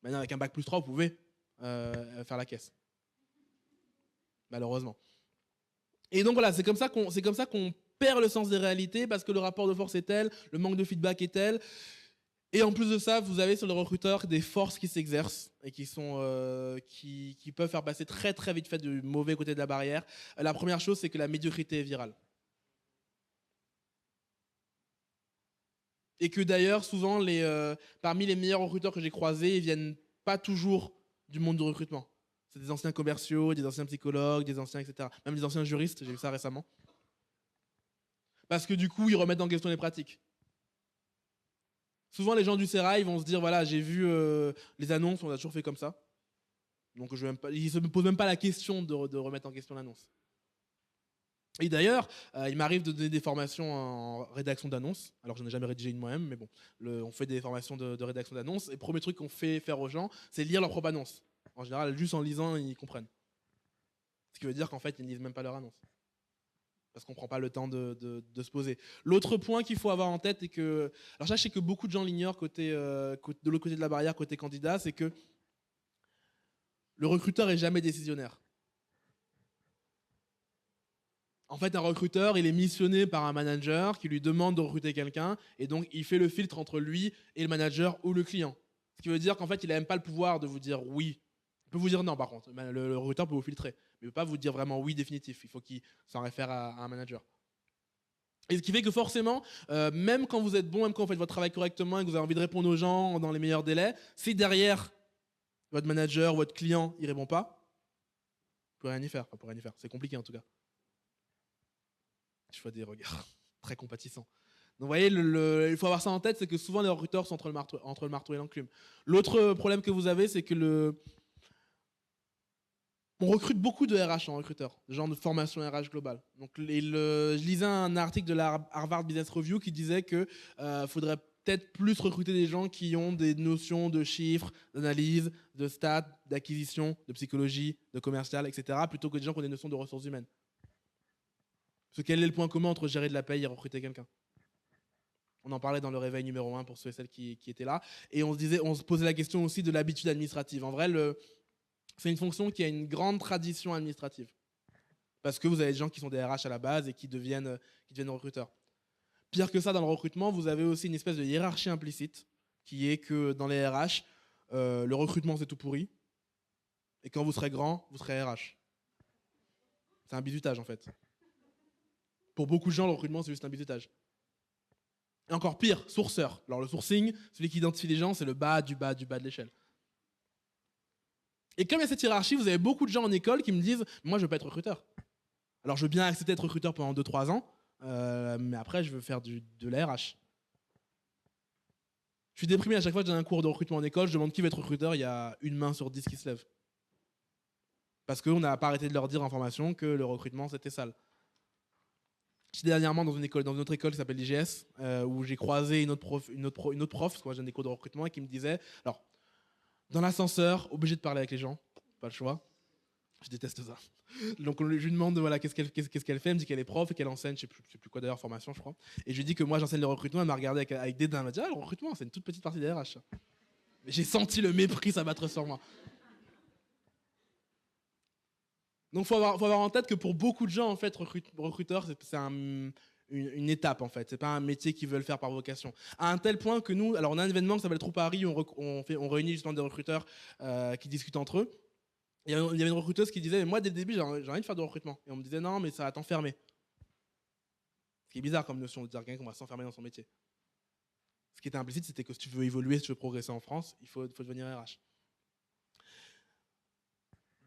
Maintenant, avec un bac plus 3, vous pouvez faire la caisse. Malheureusement. Et donc voilà, c'est comme ça qu'on perd le sens des réalités parce que le rapport de force est tel, le manque de feedback est tel. Et en plus de ça, vous avez sur le recruteur des forces qui s'exercent et qui peuvent faire passer très vite fait du mauvais côté de la barrière. La première chose, c'est que la médiocrité est virale. Et que d'ailleurs, souvent, parmi les meilleurs recruteurs que j'ai croisés, ils viennent pas toujours du monde du recrutement. C'est des anciens commerciaux, des anciens psychologues, des anciens, etc. Même des anciens juristes, j'ai vu ça récemment. Parce que du coup, ils remettent en question les pratiques. Souvent, les gens du Sérail vont se dire, voilà, j'ai vu les annonces, on a toujours fait comme ça. Donc ils ne se posent même pas la question de remettre en question l'annonce. Et d'ailleurs, il m'arrive de donner des formations en rédaction d'annonces. Alors, je n'ai jamais rédigé une moi-même, mais bon, on fait des formations de rédaction d'annonces. Et le premier truc qu'on fait faire aux gens, c'est lire leur propre annonce. En général, juste en lisant, ils comprennent. Ce qui veut dire qu'en fait, ils ne lisent même pas leur annonce. Parce qu'on ne prend pas le temps de se poser. L'autre point qu'il faut avoir en tête, est que. Alors, ça, je sais que beaucoup de gens l'ignorent de l'autre côté de la barrière, côté candidat, c'est que le recruteur est jamais décisionnaire. En fait, un recruteur, il est missionné par un manager qui lui demande de recruter quelqu'un, et donc il fait le filtre entre lui et le manager ou le client. Ce qui veut dire qu'en fait, il n'a même pas le pouvoir de vous dire oui. Il peut vous dire non, par contre. Le recruteur peut vous filtrer, mais il ne peut pas vous dire vraiment oui définitif. Il faut qu'il s'en réfère à un manager. Et ce qui fait que forcément, même quand vous êtes bon, même quand vous faites votre travail correctement et que vous avez envie de répondre aux gens dans les meilleurs délais, si derrière votre manager ou votre client il répond pas, vous pouvez rien y faire. Enfin, vous pouvez rien y faire. C'est compliqué en tout cas. Je vois des regards très compatissants. Donc vous voyez, il faut avoir ça en tête, c'est que souvent les recruteurs sont entre le marteau et l'enclume. L'autre problème que vous avez, c'est que on recrute beaucoup de RH en recruteur, de genre de formation RH globale. Donc je lisais un article de la Harvard Business Review qui disait que faudrait peut-être plus recruter des gens qui ont des notions de chiffres, d'analyse, de stats, d'acquisition, de psychologie, de commercial, etc., plutôt que des gens qui ont des notions de ressources humaines. Parce que quel est le point commun entre gérer de la paye et recruter quelqu'un? On en parlait dans le réveil numéro 1 pour ceux et celles qui étaient là. Et on se posait la question aussi de l'habitude administrative. En vrai, c'est une fonction qui a une grande tradition administrative. Parce que vous avez des gens qui sont des RH à la base et qui deviennent recruteurs. Pire que ça, dans le recrutement, vous avez aussi une espèce de hiérarchie implicite qui est que dans les RH, le recrutement c'est tout pourri. Et quand vous serez grand, vous serez RH. C'est un bizutage en fait. Pour beaucoup de gens, le recrutement, c'est juste un bizutage. Et encore pire, sourceur. Alors le sourcing, celui qui identifie les gens, c'est le bas du bas du bas de l'échelle. Et comme il y a cette hiérarchie, vous avez beaucoup de gens en école qui me disent « Moi, je veux pas être recruteur. Alors, je veux bien accepter d'être recruteur pendant 2-3 ans, mais après, je veux faire de la RH. » Je suis déprimé à chaque fois que j'ai un cours de recrutement en école, je demande qui veut être recruteur, il y a une main sur 10 qui se lève. Parce qu'on n'a pas arrêté de leur dire en formation que le recrutement, c'était sale. J'étais dernièrement dans une autre école qui s'appelle l'IGS, où j'ai croisé une autre prof, parce que moi j'ai des cours de recrutement, et qui me disait, alors, dans l'ascenseur, obligé de parler avec les gens, pas le choix. Je déteste ça. Donc je lui demande voilà, qu'est-ce qu'elle fait, elle me dit qu'elle est prof et qu'elle enseigne, je sais plus quoi d'ailleurs, formation je crois. Et je lui dis que moi j'enseigne le recrutement, elle m'a regardé avec dédain, elle m'a dit le recrutement c'est une toute petite partie des RH. J'ai senti le mépris s'abattre sur moi. Donc faut avoir en tête que pour beaucoup de gens en fait recruteur c'est une étape en fait, c'est pas un métier qu'ils veulent faire par vocation. À un tel point que nous, alors on a un événement qui s'appelle Trou Paris, on réunit justement des recruteurs qui discutent entre eux. Il y avait une recruteuse qui disait, moi dès le début j'ai envie de faire du recrutement. Et on me disait non mais ça va t'enfermer. Ce qui est bizarre comme notion de dire quelqu'un qu'on va s'enfermer dans son métier. Ce qui était implicite c'était que si tu veux évoluer, si tu veux progresser en France, il faut devenir RH.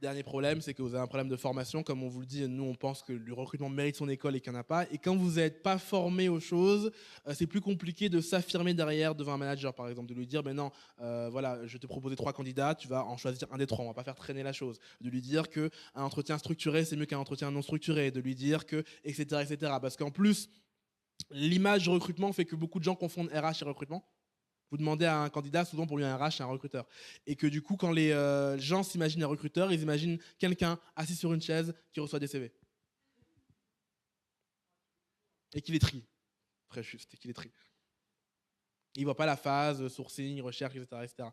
Dernier problème, c'est que vous avez un problème de formation. Comme on vous le dit, nous, on pense que le recrutement mérite son école et qu'il n'y en a pas. Et quand vous n'êtes pas formé aux choses, c'est plus compliqué de s'affirmer derrière devant un manager, par exemple. De lui dire, ben non, voilà, je vais te proposer 3 candidats, tu vas en choisir un des 3. On ne va pas faire traîner la chose. De lui dire qu'un entretien structuré, c'est mieux qu'un entretien non structuré. De lui dire que, etc., etc. Parce qu'en plus, l'image du recrutement fait que beaucoup de gens confondent RH et recrutement. Vous demandez à un candidat, souvent pour lui un RH, c'est un recruteur. Et que du coup, quand les gens s'imaginent un recruteur, ils imaginent quelqu'un assis sur une chaise qui reçoit des CV. Et qui les trie. Très juste, et qui les trie. Ils ne voient pas la phase, sourcing, recherche, etc., etc.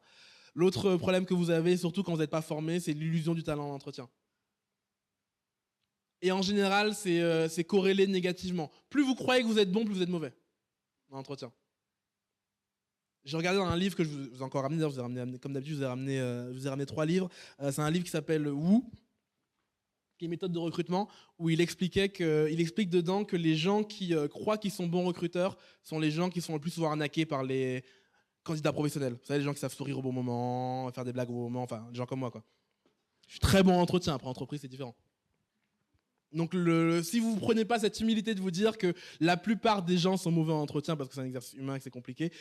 L'autre problème que vous avez, surtout quand vous n'êtes pas formé, c'est l'illusion du talent en entretien. Et en général, c'est corrélé négativement. Plus vous croyez que vous êtes bon, plus vous êtes mauvais en entretien. J'ai regardé dans un livre que je vous ai encore ramené, d'ailleurs, comme d'habitude, je vous ai ramené 3 livres. C'est un livre qui s'appelle Woo, qui est une méthode de recrutement, où il explique dedans que les gens qui croient qu'ils sont bons recruteurs sont les gens qui sont le plus souvent arnaqués par les candidats professionnels. Vous savez, les gens qui savent sourire au bon moment, faire des blagues au bon moment, enfin, des gens comme moi, quoi. Je suis très bon en entretien, après entreprise c'est différent. Donc si vous ne prenez pas cette humilité de vous dire que la plupart des gens sont mauvais en entretien parce que c'est un exercice humain et que c'est compliqué,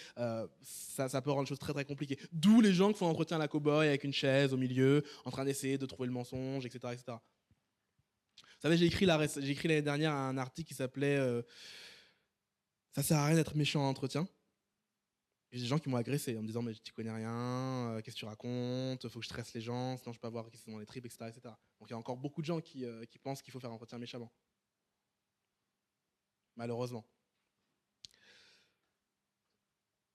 ça peut rendre les choses très très compliquées. D'où les gens qui font un entretien à la cow-boy avec une chaise au milieu, en train d'essayer de trouver le mensonge, etc. etc. Vous savez, j'ai écrit l'année dernière un article qui s'appelait Ça sert à rien d'être méchant en entretien. J'ai des gens qui m'ont agressé en me disant mais tu connais rien, qu'est-ce que tu racontes, faut que je stresse les gens, sinon je peux avoir qui sont dans les tripes, etc., etc. Donc il y a encore beaucoup de gens qui pensent qu'il faut faire un entretien méchamment. Malheureusement.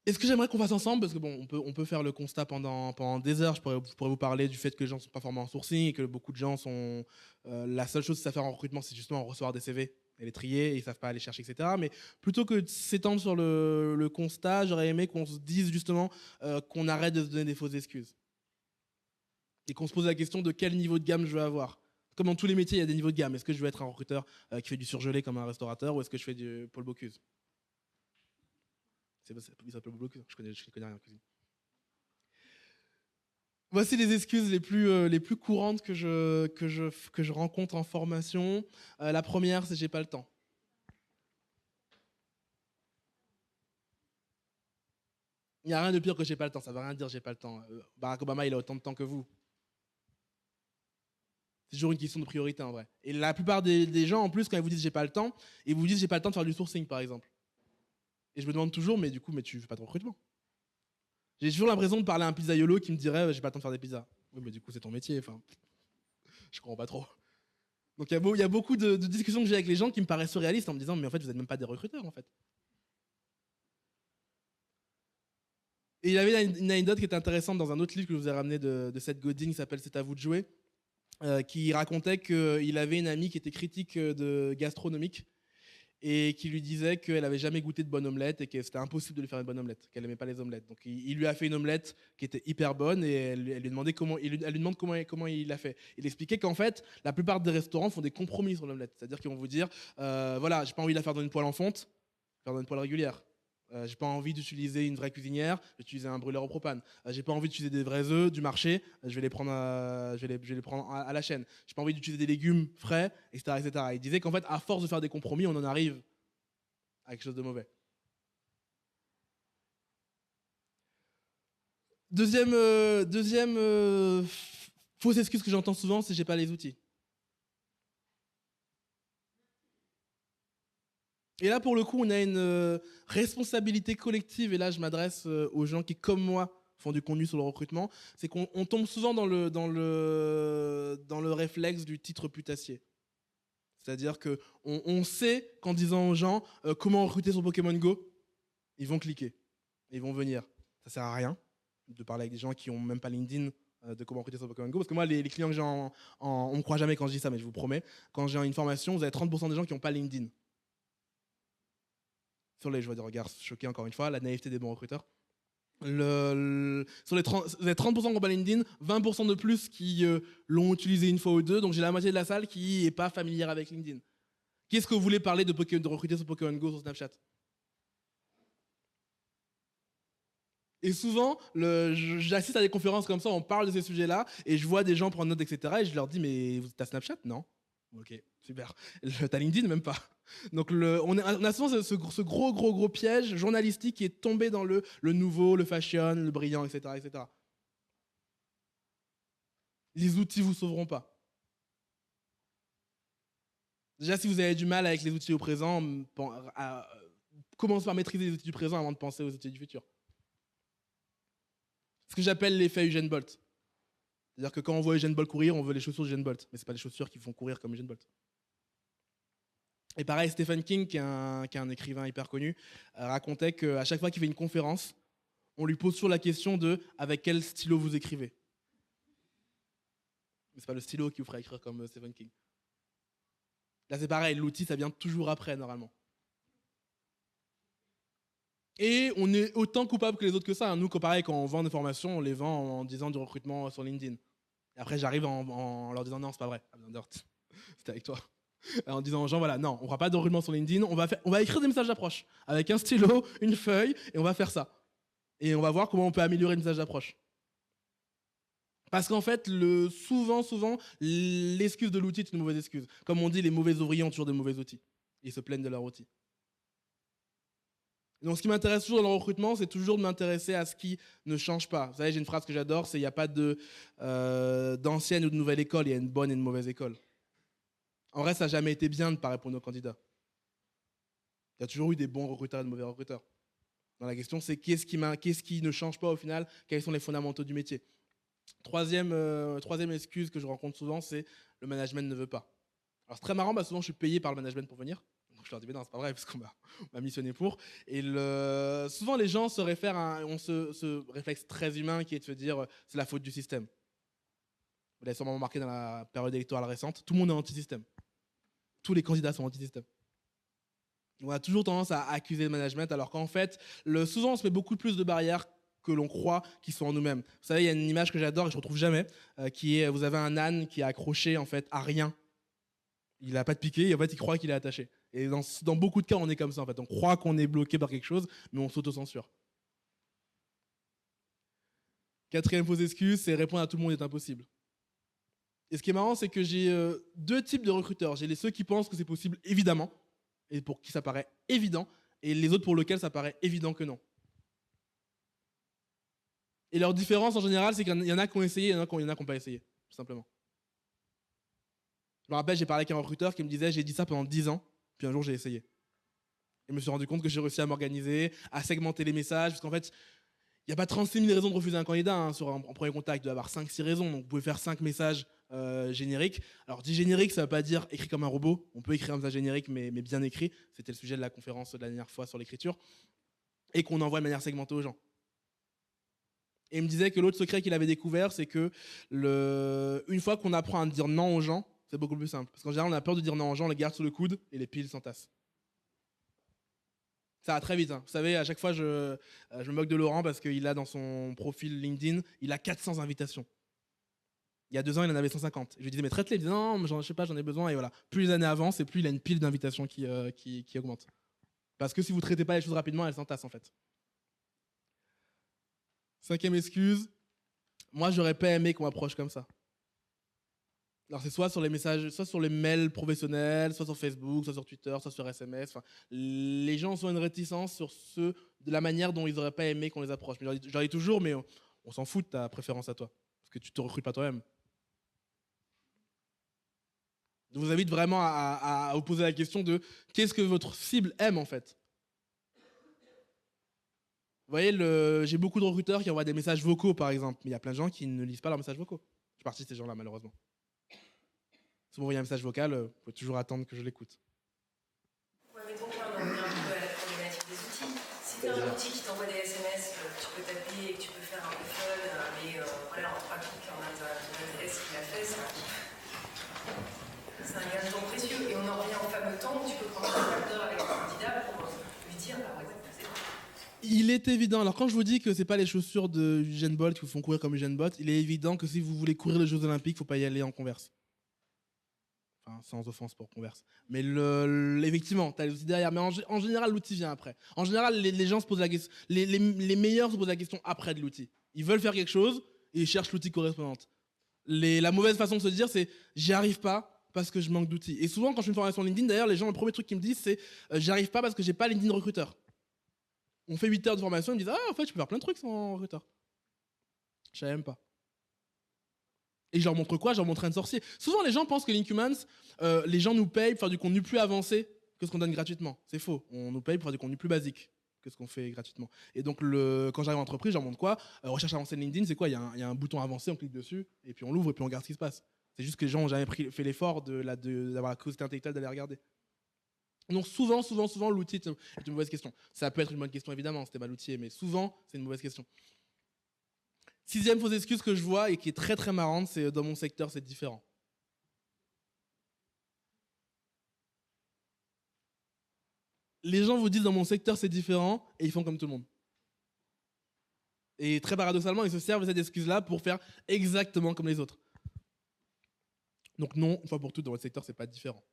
Est-ce que j'aimerais qu'on fasse ensemble, parce que bon, on peut faire le constat pendant des heures, je pourrais vous parler du fait que les gens ne sont pas formés en sourcing et que beaucoup de gens sont... la seule chose qu'ils savent faire en recrutement, c'est justement recevoir des CV et les trier, et ils ne savent pas aller chercher, etc. Mais plutôt que de s'étendre sur le constat, j'aurais aimé qu'on se dise justement qu'on arrête de se donner des fausses excuses. Et qu'on se pose la question de quel niveau de gamme je veux avoir. Comme dans tous les métiers, il y a des niveaux de gamme. Est-ce que je veux être un recruteur qui fait du surgelé comme un restaurateur, ou est-ce que je fais du Paul Bocuse? Il s'appelle Paul Bocuse, je connais rien en cuisine. Voici les excuses les plus courantes que je rencontre en formation. La première, c'est j'ai pas le temps. Il n'y a rien de pire que j'ai pas le temps, ça ne veut rien dire j'ai pas le temps. Barack Obama, il a autant de temps que vous. C'est toujours une question de priorité en vrai. Et la plupart des gens, en plus, quand ils vous disent j'ai pas le temps, ils vous disent j'ai pas le temps de faire du sourcing, par exemple. Et je me demande toujours, mais du coup, tu fais pas de recrutement. J'ai toujours l'impression de parler à un pizzaïolo qui me dirait j'ai pas le temps de faire des pizzas. Oui, mais du coup, c'est ton métier, enfin. Je comprends pas trop. Donc il y a beaucoup de discussions que j'ai avec les gens qui me paraissent surréalistes en me disant mais en fait, vous n'êtes même pas des recruteurs, en fait. Et il y avait une anecdote qui était intéressante dans un autre livre que je vous ai ramené de Seth Godin qui s'appelle C'est à vous de jouer. Qui racontait qu'il avait une amie qui était critique de gastronomique et qui lui disait qu'elle avait jamais goûté de bonne omelette et que c'était impossible de lui faire une bonne omelette, qu'elle aimait pas les omelettes. Donc il lui a fait une omelette qui était hyper bonne et elle lui demandait elle lui demande comment il l'a fait. Il expliquait qu'en fait, la plupart des restaurants font des compromis sur l'omelette, c'est-à-dire qu'ils vont vous dire voilà, j'ai pas envie de la faire dans une poêle en fonte, faire dans une poêle régulière. J'ai pas envie d'utiliser une vraie cuisinière, je vais utiliser un brûleur au propane. J'ai pas envie d'utiliser des vrais œufs du marché, je vais les prendre à la chaîne. J'ai pas envie d'utiliser des légumes frais, etc., etc. Il disait qu'en fait, à force de faire des compromis, on en arrive à quelque chose de mauvais. Deuxième fausse excuse que j'entends souvent, c'est j'ai pas les outils. Et là, pour le coup, on a une responsabilité collective, et là, je m'adresse aux gens qui, comme moi, font du contenu sur le recrutement, c'est qu'on tombe souvent dans le réflexe du titre putassier. C'est-à-dire qu'on sait qu'en disant aux gens comment recruter sur Pokémon Go, ils vont cliquer, ils vont venir. Ça sert à rien de parler avec des gens qui n'ont même pas LinkedIn de comment recruter sur Pokémon Go, parce que moi, les clients que j'ai on me croit jamais quand je dis ça, mais je vous promets, quand j'ai une formation, vous avez 30% des gens qui n'ont pas LinkedIn. Je vois des regards choqués encore une fois, la naïveté des bons recruteurs. Sur les 30%, vous avez 30% qui n'ont pas LinkedIn, 20% de plus qui l'ont utilisé une fois ou deux, donc j'ai la moitié de la salle qui n'est pas familière avec LinkedIn. Qu'est-ce que vous voulez parler de recruter sur Pokémon Go sur Snapchat? Et souvent, j'assiste à des conférences comme ça, on parle de ces sujets-là, et je vois des gens prendre note, etc. Et je leur dis, mais t'as Snapchat? Non. Ok, super. T'as LinkedIn? Même pas. Donc on a souvent ce gros piège journalistique qui est tombé dans le nouveau, le fashion, le brillant, etc., etc. Les outils vous sauveront pas. Déjà, si vous avez du mal avec les outils au présent, commencez par maîtriser les outils du présent avant de penser aux outils du futur. Ce que j'appelle l'effet Usain Bolt. C'est-à-dire que quand on voit Usain Bolt courir, on veut les chaussures d'Usain Bolt, mais c'est pas les chaussures qui font courir comme Usain Bolt. Et pareil, Stephen King, qui est un écrivain hyper connu, racontait qu'à chaque fois qu'il fait une conférence, on lui pose toujours la question de avec quel stylo vous écrivez. Mais c'est pas le stylo qui vous fera écrire comme Stephen King. Là, c'est pareil, l'outil, ça vient toujours après, normalement. Et on est autant coupable que les autres que ça. Nous, pareil, quand on vend des formations, on les vend en disant du recrutement sur LinkedIn. Et après, j'arrive en leur disant non, c'est pas vrai. C'était avec toi. En disant aux gens, voilà, non, on ne fera pas de recrutement sur LinkedIn, on va écrire des messages d'approche avec un stylo, une feuille, et on va faire ça. Et on va voir comment on peut améliorer le message d'approche. Parce qu'en fait, souvent, l'excuse de l'outil est une mauvaise excuse. Comme on dit, les mauvais ouvriers ont toujours des mauvais outils. Ils se plaignent de leur outil. Donc ce qui m'intéresse toujours dans le recrutement, c'est toujours de m'intéresser à ce qui ne change pas. Vous savez, j'ai une phrase que j'adore, c'est il n'y a pas d'ancienne ou de nouvelle école, il y a une bonne et une mauvaise école. En vrai, ça n'a jamais été bien de ne pas répondre aux candidats. Il y a toujours eu des bons recruteurs et de mauvais recruteurs. Dans la question, c'est qu'est-ce qui ne change pas au final, quels sont les fondamentaux du métier. Troisième excuse que je rencontre souvent, c'est le management ne veut pas. Alors c'est très marrant, souvent je suis payé par le management pour venir. Donc je leur dis, mais non, c'est pas vrai, parce qu'on m'a missionné pour. Et souvent les gens se réfèrent ont ce réflexe très humain qui est de se dire, c'est la faute du système. Vous l'avez sûrement remarqué dans la période électorale récente, tout le monde est anti-système. Tous les candidats sont anti-système. On a toujours tendance à accuser le management, alors qu'en fait, souvent on se met beaucoup plus de barrières que l'on croit qui sont en nous-mêmes. Vous savez, il y a une image que j'adore et que je ne retrouve jamais, qui est, vous avez un âne qui est accroché en fait à rien. Il n'a pas de piquet et en fait il croit qu'il est attaché. Et dans beaucoup de cas, on est comme ça en fait. On croit qu'on est bloqué par quelque chose, mais on s'auto-censure. Quatrième fausse excuse, c'est répondre à tout le monde est impossible. Et ce qui est marrant, c'est que j'ai deux types de recruteurs. J'ai ceux qui pensent que c'est possible, évidemment, et pour qui ça paraît évident, et les autres pour lesquels ça paraît évident que non. Et leur différence en général, c'est qu'il y en a qui ont essayé et il y en a qui n'ont pas essayé, tout simplement. Je me rappelle, j'ai parlé avec un recruteur qui me disait, j'ai dit ça pendant 10 ans, puis un jour j'ai essayé. Et je me suis rendu compte que j'ai réussi à m'organiser, à segmenter les messages, parce qu'en fait, il n'y a pas 36 000 raisons de refuser un candidat en premier contact. Il doit y avoir 5-6 raisons, donc vous pouvez faire 5 messages génériques. Alors, dit générique, ça ne veut pas dire écrit comme un robot. On peut écrire un message générique, mais bien écrit. C'était le sujet de la conférence de la dernière fois sur l'écriture. Et qu'on envoie de manière segmentée aux gens. Et il me disait que l'autre secret qu'il avait découvert, c'est que une fois qu'on apprend à dire non aux gens, c'est beaucoup plus simple. Parce qu'en général, on a peur de dire non aux gens, on les garde sous le coude et les piles s'entassent. Ça va très vite. Hein. Vous savez, à chaque fois, je me moque de Laurent parce qu'il a dans son profil LinkedIn, il a 400 invitations. Il y a 2 ans, il en avait 150. Je lui disais, mais traite-les. Il disait, non, je sais pas, j'en ai besoin. Et voilà. Plus les années avancent, et plus il a une pile d'invitations qui augmente. Parce que si vous ne traitez pas les choses rapidement, elles s'entassent en fait. 5e excuse, moi, j'aurais pas aimé qu'on m'approche comme ça. Alors c'est soit sur les messages, soit sur les mails professionnels, soit sur Facebook, soit sur Twitter, soit sur SMS. Enfin, les gens ont une réticence sur de la manière dont ils n'auraient pas aimé qu'on les approche. Mais je leur dis toujours, mais on s'en fout de ta préférence à toi. Parce que tu te recrutes pas toi-même. Je vous invite vraiment à vous poser la question de qu'est-ce que votre cible aime en fait. Vous voyez, j'ai beaucoup de recruteurs qui envoient des messages vocaux par exemple, mais il y a plein de gens qui ne lisent pas leurs messages vocaux. Je suis partie de ces gens-là malheureusement. Si vous envoyez un message vocal, vous pouvez toujours attendre que je l'écoute. Ouais, mais donc là, on en revient un peu à la problématique des outils. Si tu as un outil qui t'envoie des SMS, tu peux t'appuyer et que tu peux faire un peu fun, mais voilà, en 3 clics, en un ce qu'il a fait, c'est un gage de temps précieux. Et on en revient au fameux temps où tu peux prendre un facteur avec le candidat pour lui dire, bah ouais, c'est bon. Il est évident, alors quand je vous dis que c'est pas les chaussures de Usain Bolt qui vous font courir comme Usain Bolt, il est évident que si vous voulez courir les Jeux Olympiques, il ne faut pas y aller en Converse. Enfin, sans offense pour Converse. Mais effectivement, tu as l'outil derrière. Mais en général, l'outil vient après. En général, les gens se posent la question. Les meilleurs se posent la question après de l'outil. Ils veulent faire quelque chose et ils cherchent l'outil correspondant. La mauvaise façon de se dire, c'est j'y arrive pas parce que je manque d'outils. Et souvent, quand je fais une formation LinkedIn, d'ailleurs, les gens, le premier truc qu'ils me disent, c'est j'y arrive pas parce que j'ai pas LinkedIn recruteur. On fait 8 heures de formation, ils me disent ah, en fait, je peux faire plein de trucs sans recruteur. Je savais même pas. Et je leur montre quoi? Je leur montre un sorcier. Souvent, les gens pensent que Linkumans, les gens nous payent pour faire du contenu plus avancé que ce qu'on donne gratuitement. C'est faux. On nous paye pour faire du contenu plus basique que ce qu'on fait gratuitement. Et donc, quand j'arrive en entreprise, je leur montre quoi? Recherche avancée de LinkedIn, c'est quoi? Il y a un bouton avancé, on clique dessus, et puis on l'ouvre, et puis on regarde ce qui se passe. C'est juste que les gens n'ont jamais fait l'effort d'avoir la curiosité intellectuelle d'aller regarder. Donc souvent, l'outil est une mauvaise question. Ça peut être une bonne question, évidemment, c'était mal outillé, mais souvent, c'est une mauvaise question. 6e fausse excuse que je vois et qui est très très marrante, c'est dans mon secteur, c'est différent. Les gens vous disent dans mon secteur, c'est différent et ils font comme tout le monde. Et très paradoxalement, ils se servent de cette excuse-là pour faire exactement comme les autres. Donc non, une fois pour toutes, dans votre secteur, c'est pas différent.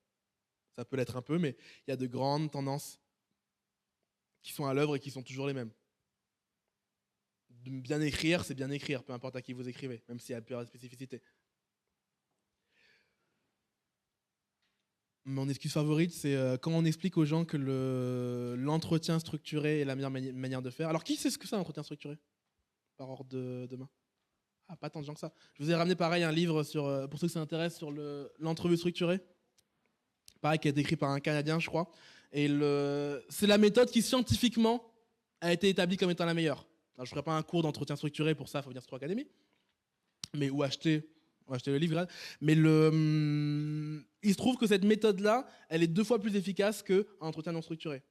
Ça peut l'être un peu, mais il y a de grandes tendances qui sont à l'œuvre et qui sont toujours les mêmes. bien écrire, c'est bien écrire, peu importe à qui vous écrivez, même s'il y a plusieurs spécificités. Mon excuse favorite, c'est quand on explique aux gens que l'entretien structuré est la meilleure manière de faire. Alors, qui sait ce que c'est un entretien structuré? Par ordre de main. Ah, pas tant de gens que ça. Je vous ai ramené pareil un livre pour ceux que ça intéresse sur l'entrevue structurée. Pareil, qui a été écrit par un Canadien, je crois. Et c'est la méthode qui scientifiquement a été établie comme étant la meilleure. Alors, je ne ferai pas un cours d'entretien structuré, pour ça, il faut venir sur Academy. Mais ou acheter le livre. Mais il se trouve que cette méthode-là, elle est 2 fois plus efficace qu'un entretien non structuré.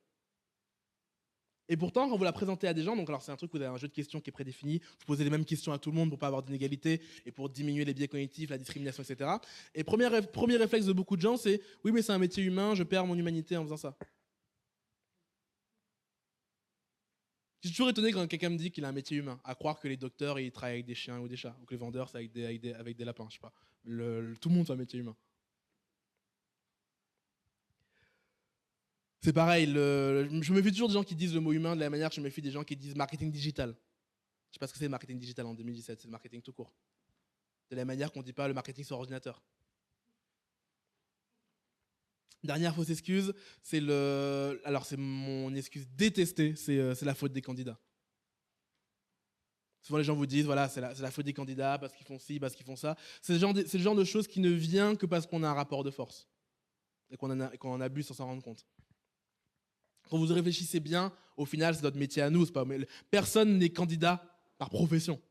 Et pourtant, quand vous la présentez à des gens, donc alors c'est un truc où vous avez un jeu de questions qui est prédéfini, vous posez les mêmes questions à tout le monde pour pas avoir d'inégalité et pour diminuer les biais cognitifs, la discrimination, etc. Et premier réflexe de beaucoup de gens, c'est oui, mais c'est un métier humain, je perds mon humanité en faisant ça. Je suis toujours étonné quand quelqu'un me dit qu'il a un métier humain, à croire que les docteurs ils travaillent avec des chiens ou des chats, ou que les vendeurs c'est avec des lapins, je sais pas. Tout le monde a un métier humain. C'est pareil, je me méfie toujours des gens qui disent le mot humain de la même manière que je me méfie des gens qui disent marketing digital. Je sais pas ce que c'est le marketing digital en 2017, c'est le marketing tout court. De la même manière qu'on ne dit pas le marketing sur ordinateur. Dernière fausse excuse, alors c'est mon excuse détestée, c'est la faute des candidats. Souvent les gens vous disent voilà c'est la faute des candidats parce qu'ils font ci, parce qu'ils font ça. C'est le genre de choses qui ne vient que parce qu'on a un rapport de force et qu'on en abuse sans s'en rendre compte. Quand vous réfléchissez bien, au final, c'est notre métier à nous. Personne n'est candidat par profession.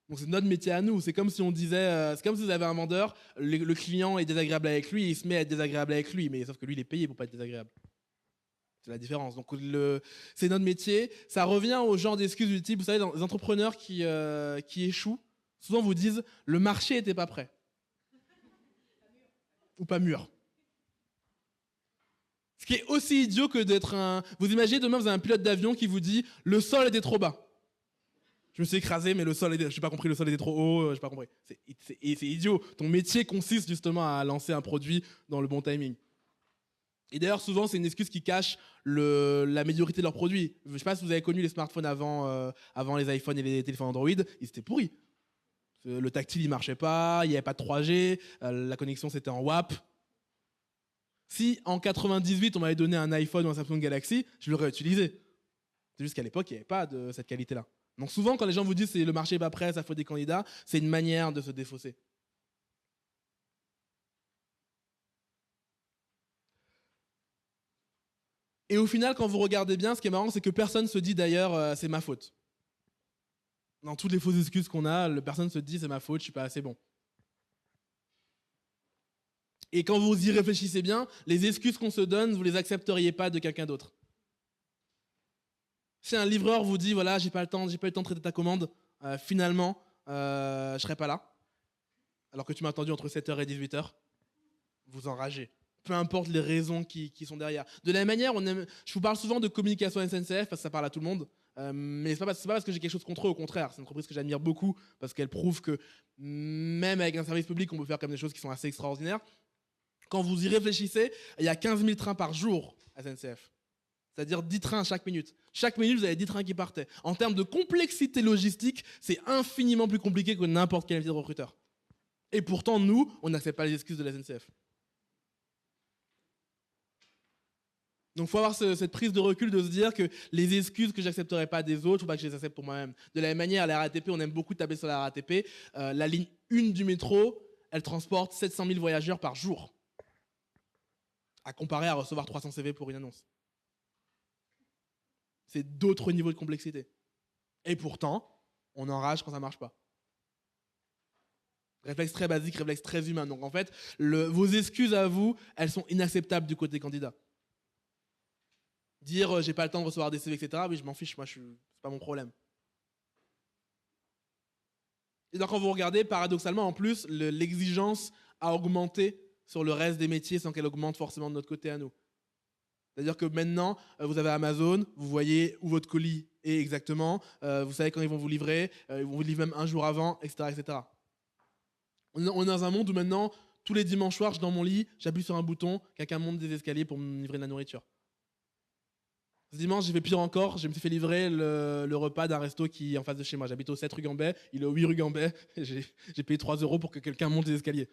Donc c'est notre métier à nous. C'est comme si on disait, c'est comme si vous avez un vendeur, le client est désagréable avec lui, il se met à être désagréable avec lui, mais sauf que lui, il est payé pour pas être désagréable. C'est la différence. Donc c'est notre métier. Ça revient au genre d'excuses du type, vous savez, les entrepreneurs qui échouent, souvent vous disent, le marché n'était pas prêt. Ou pas mûr. Ce qui est aussi idiot que d'être un... Vous imaginez, demain, vous avez un pilote d'avion qui vous dit « Le sol était trop bas. Je me suis écrasé, mais je n'ai pas compris, le sol était trop haut, j'ai pas compris. » C'est idiot. Ton métier consiste justement à lancer un produit dans le bon timing. Et d'ailleurs, souvent, c'est une excuse qui cache la médiocrité de leurs produits. Je ne sais pas si vous avez connu les smartphones avant les iPhones et les téléphones Android, ils étaient pourris. Le tactile, il marchait pas, il n'y avait pas de 3G, la connexion, c'était en WAP. Si en 98 on m'avait donné un iPhone ou un Samsung Galaxy, je l'aurais utilisé. C'est juste qu'à l'époque, il n'y avait pas de cette qualité-là. Donc souvent, quand les gens vous disent que le marché n'est pas prêt, ça faut des candidats, c'est une manière de se défausser. Et au final, quand vous regardez bien, ce qui est marrant, c'est que personne ne se dit d'ailleurs c'est ma faute. Dans toutes les fausses excuses qu'on a, personne ne se dit c'est ma faute, je suis pas assez bon. Et quand vous y réfléchissez bien, les excuses qu'on se donne, vous les accepteriez pas de quelqu'un d'autre. Si un livreur vous dit voilà, j'ai pas eu le temps de traiter ta commande, finalement, je serai pas là, alors que tu m'as attendu entre 7h et 18h, vous enragez. Peu importe les raisons qui sont derrière. De la même manière, je vous parle souvent de communication SNCF parce que ça parle à tout le monde. Mais c'est pas parce que j'ai quelque chose contre eux, au contraire. C'est une entreprise que j'admire beaucoup parce qu'elle prouve que même avec un service public, on peut faire comme des choses qui sont assez extraordinaires. Quand vous y réfléchissez, il y a 15 000 trains par jour à SNCF. C'est-à-dire 10 trains chaque minute. Chaque minute, vous avez 10 trains qui partaient. En termes de complexité logistique, c'est infiniment plus compliqué que n'importe quel métier de recruteur. Et pourtant, nous, on n'accepte pas les excuses de la SNCF. Donc il faut avoir cette prise de recul de se dire que les excuses que j'accepterai pas des autres, il ne faut pas que je les accepte pour moi-même. De la même manière, la RATP, on aime beaucoup taper sur la RATP. La ligne 1 du métro, elle transporte 700 000 voyageurs par jour. À comparer à recevoir 300 CV pour une annonce. C'est d'autres niveaux de complexité. Et pourtant, on enrage quand ça ne marche pas. Réflexe très basique, réflexe très humain. Donc en fait, vos excuses à vous, elles sont inacceptables du côté candidat. Dire j'ai pas le temps de recevoir des CV, etc. Oui, je m'en fiche, c'est pas mon problème. Et donc quand vous regardez, paradoxalement, en plus, l'exigence a augmenté sur le reste des métiers sans qu'elle augmente forcément de notre côté à nous. C'est-à-dire que maintenant, vous avez Amazon, vous voyez où votre colis est exactement, vous savez quand ils vont vous livrer, ils vont vous livrer même un jour avant, etc. etc. On est dans un monde où maintenant, tous les dimanches soirs, je suis dans mon lit, j'appuie sur un bouton, quelqu'un monte des escaliers pour me livrer de la nourriture. Ce dimanche, j'ai fait pire encore, je me suis fait livrer le repas d'un resto qui est en face de chez moi. J'habite au 7 rue Gambet, il est au 8 rue Gambet, et j'ai payé 3 € pour que quelqu'un monte les escaliers.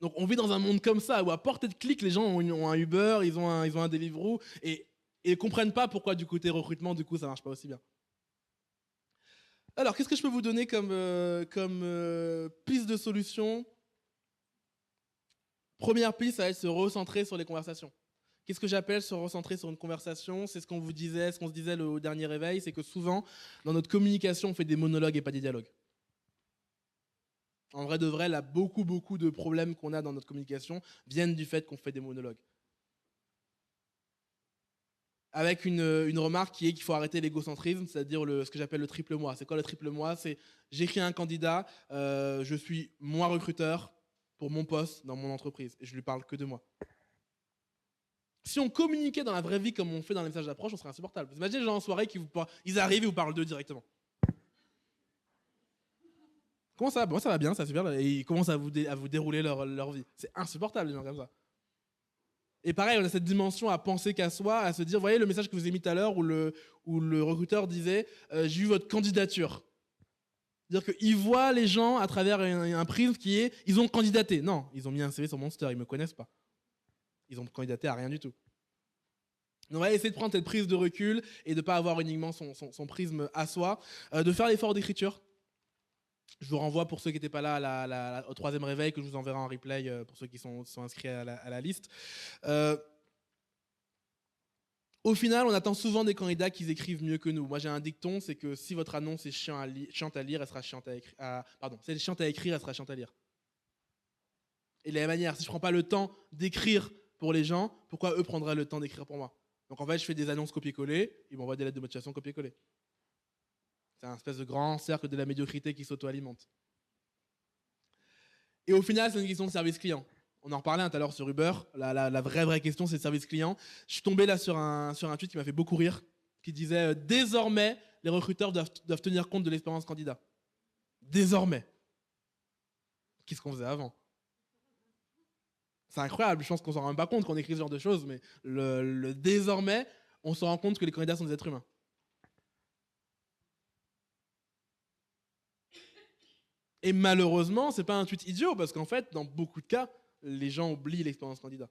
Donc on vit dans un monde comme ça, où à portée de clic, les gens ont un Uber, ils ont un Deliveroo, et ils comprennent pas pourquoi du côté recrutement, du coup, ça marche pas aussi bien. Alors, qu'est-ce que je peux vous donner comme piste de solution? Première piste, ça va être se recentrer sur les conversations. Qu'est-ce que j'appelle se recentrer sur une conversation? C'est ce qu'on se disait au dernier réveil, c'est que souvent, dans notre communication, on fait des monologues et pas des dialogues. En vrai de vrai, là, beaucoup de problèmes qu'on a dans notre communication viennent du fait qu'on fait des monologues. Avec une remarque qui est qu'il faut arrêter l'égocentrisme, c'est-à-dire ce que j'appelle le triple moi. C'est quoi le triple moi? C'est j'écris un candidat, je suis moi recruteur pour mon poste dans mon entreprise et je lui parle que de moi. Si on communiquait dans la vraie vie comme on fait dans les messages d'approche, on serait insupportable. Imaginez les gens en soirée ils arrivent et vous parlent d'eux directement. Comment ça va? Bon, ça va bien, ça va super. Et ils commencent à vous dérouler leur vie. C'est insupportable, les gens comme ça. Et pareil, on a cette dimension à penser qu'à soi, à se dire, vous voyez le message que je vous ai mis tout à l'heure où le recruteur disait j'ai eu votre candidature. C'est-à-dire qu'il voit les gens à travers un prisme qui est ils ont candidaté. Non, ils ont mis un CV sur Monster, ils ne me connaissent pas. Ils ont candidaté à rien du tout. Donc on va essayer de prendre cette prise de recul et de ne pas avoir uniquement son prisme à soi, de faire l'effort d'écriture. Je vous renvoie pour ceux qui n'étaient pas là au 3e réveil, que je vous enverrai en replay pour ceux qui sont inscrits à la liste. Au final, on attend souvent des candidats qui écrivent mieux que nous. Moi, j'ai un dicton, c'est que si votre annonce est chiante à lire, elle sera chiante à écrire. Si elle est chiante à écrire, elle sera chiante à lire. Et de la même manière, si je ne prends pas le temps d'écrire pour les gens, pourquoi eux prendraient le temps d'écrire pour moi? Donc en fait, je fais des annonces copier-coller, ils m'envoient des lettres de motivation copier-coller. C'est un espèce de grand cercle de la médiocrité qui s'auto-alimente. Et au final, c'est une question de service client. On en reparlait tout à l'heure sur Uber. La vraie question, c'est le service client. Je suis tombé là sur un tweet qui m'a fait beaucoup rire, qui disait désormais, les recruteurs doivent tenir compte de l'expérience candidat. Désormais. Qu'est-ce qu'on faisait avant? C'est incroyable, je pense qu'on s'en rend même pas compte qu'on écrit ce genre de choses, mais le désormais, on se rend compte que les candidats sont des êtres humains. Et malheureusement, c'est pas un tweet idiot, parce qu'en fait, dans beaucoup de cas, les gens oublient l'expérience candidat.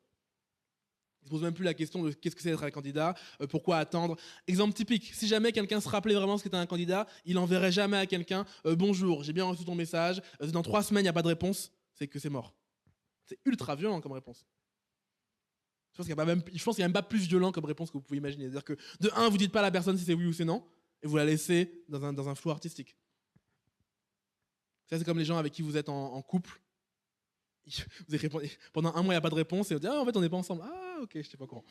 Ils ne se posent même plus la question de qu'est-ce que c'est d'être un candidat, pourquoi attendre. Exemple typique, si jamais quelqu'un se rappelait vraiment ce qu'était un candidat, il n'enverrait jamais à quelqu'un bonjour, j'ai bien reçu ton message, dans 3 semaines, il n'y a pas de réponse, c'est que c'est mort. C'est ultra violent comme réponse. Je pense qu'il n'y a même pas plus violent comme réponse que vous pouvez imaginer. C'est-à-dire que, de un, vous ne dites pas à la personne si c'est oui ou c'est non, et vous la laissez dans un flou artistique. Ça, c'est comme les gens avec qui vous êtes en couple. Vous avez répondu, pendant 1 mois, il n'y a pas de réponse, et vous dites en fait, on n'est pas ensemble. Ah, ok, je n'étais pas au courant.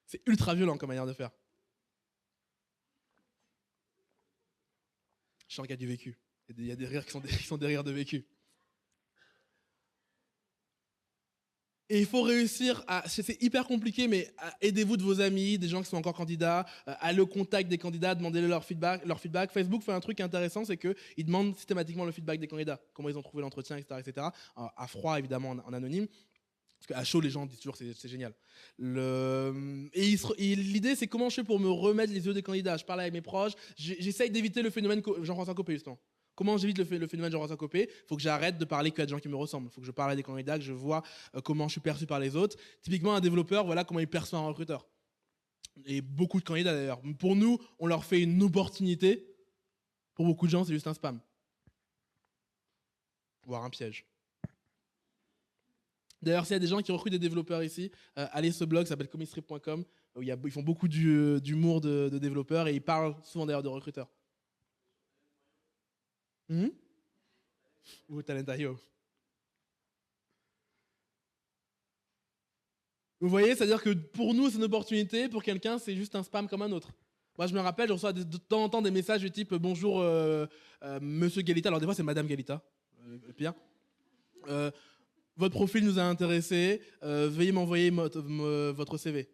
C'est ultra violent comme manière de faire. Je sens qu'il y a du vécu. Il y a des rires qui sont des rires de vécu. Et il faut réussir c'est hyper compliqué, mais aidez-vous de vos amis, des gens qui sont encore candidats, allez au contact des candidats, demandez-leur leur feedback. Facebook fait un truc intéressant, c'est qu'ils demandent systématiquement le feedback des candidats, comment ils ont trouvé l'entretien, etc. À froid, évidemment, en anonyme. Parce qu'à chaud, les gens disent toujours que c'est génial. Et l'idée, c'est comment je fais pour me remettre les yeux des candidats. Je parle avec mes proches, j'essaye d'éviter le phénomène Jean-François Copé, justement. Comment j'évite le phénomène Jean-François Copé? Il faut que j'arrête de parler qu'à des gens qui me ressemblent. Il faut que je parle à des candidats, que je vois comment je suis perçu par les autres. Typiquement, un développeur, voilà comment il perçoit un recruteur. Et beaucoup de candidats, d'ailleurs. Pour nous, on leur fait une opportunité. Pour beaucoup de gens, c'est juste un spam. Voire un piège. D'ailleurs, s'il y a des gens qui recrutent des développeurs ici, allez sur ce blog, ça s'appelle comistrip.com, où ils font beaucoup d'humour de développeurs et ils parlent souvent d'ailleurs de recruteurs. Ou Talent.io. Vous voyez, c'est-à-dire que pour nous, c'est une opportunité, pour quelqu'un, c'est juste un spam comme un autre. Moi, je me rappelle, je reçois de temps en temps des messages du type bonjour, monsieur Galita. Alors, des fois, c'est madame Galita, pire. Votre profil nous a intéressés, veuillez m'envoyer votre CV.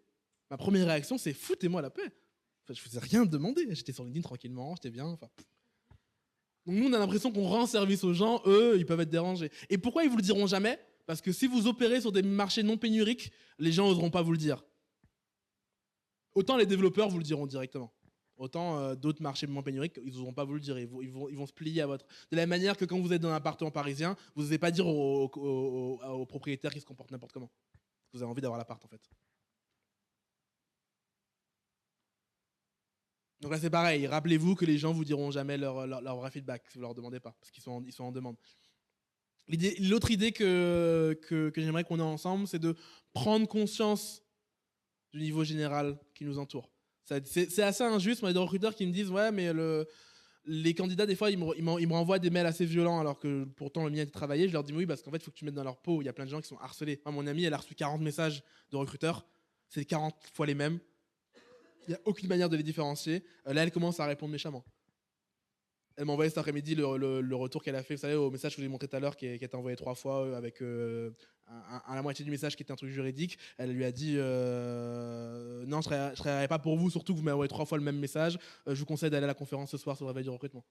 Ma première réaction, c'est foutez-moi la paix. Enfin, je ne vous ai rien demandé. J'étais sur LinkedIn tranquillement, j'étais bien. Enfin. Donc nous, on a l'impression qu'on rend service aux gens, eux, ils peuvent être dérangés. Et pourquoi ils vous le diront jamais? Parce que si vous opérez sur des marchés non pénuriques, les gens n'oseront pas vous le dire. Autant les développeurs vous le diront directement. Autant d'autres marchés moins pénuriques, ils n'oseront pas vous le dire. Ils vont se plier à votre... De la même manière que quand vous êtes dans un appartement parisien, vous n'osez pas dire aux propriétaires qui se comportent n'importe comment. Vous avez envie d'avoir l'appart, en fait. Donc là, c'est pareil. Rappelez-vous que les gens vous diront jamais leur vrai feedback si vous leur demandez pas, parce qu'ils sont en demande. L'autre idée que j'aimerais qu'on ait ensemble, c'est de prendre conscience du niveau général qui nous entoure. C'est assez injuste. Moi, il y a des recruteurs qui me disent ouais, mais les candidats, des fois, ils me renvoient des mails assez violents, alors que pourtant le mien est travaillé. Je leur dis oui, parce qu'en fait, il faut que tu mettes dans leur peau. Il y a plein de gens qui sont harcelés. Moi, mon amie, elle a reçu 40 messages de recruteurs. C'est 40 fois les mêmes. Il n'y a aucune manière de les différencier. Là, elle commence à répondre méchamment. Elle m'a envoyé cet après-midi le retour qu'elle a fait, vous savez, au message que je vous ai montré tout à l'heure, qui a été envoyé 3 fois avec à la moitié du message qui était un truc juridique. Elle lui a dit non, je ne travaillerai pas pour vous, surtout que vous m'avez envoyé 3 fois le même message. Je vous conseille d'aller à la conférence ce soir sur le réveil du recrutement.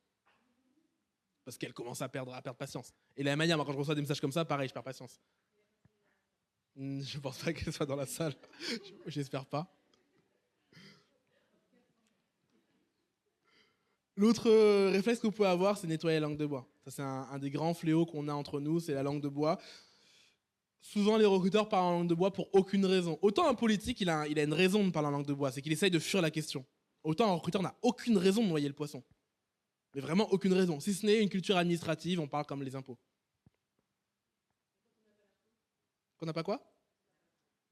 Parce qu'elle commence à perdre patience. Et de la même manière, moi, quand je reçois des messages comme ça, pareil, je perds patience. Je pense pas qu'elle soit dans la salle. J'espère pas. L'autre réflexe que vous pouvez avoir, c'est nettoyer la langue de bois. Ça, c'est un des grands fléaux qu'on a entre nous, c'est la langue de bois. Souvent, les recruteurs parlent en langue de bois pour aucune raison. Autant un politique, il a une raison de parler en langue de bois, c'est qu'il essaye de fuir la question. Autant un recruteur n'a aucune raison de noyer le poisson. Mais vraiment aucune raison. Si ce n'est une culture administrative, on parle comme les impôts. Qu'on n'a pas quoi?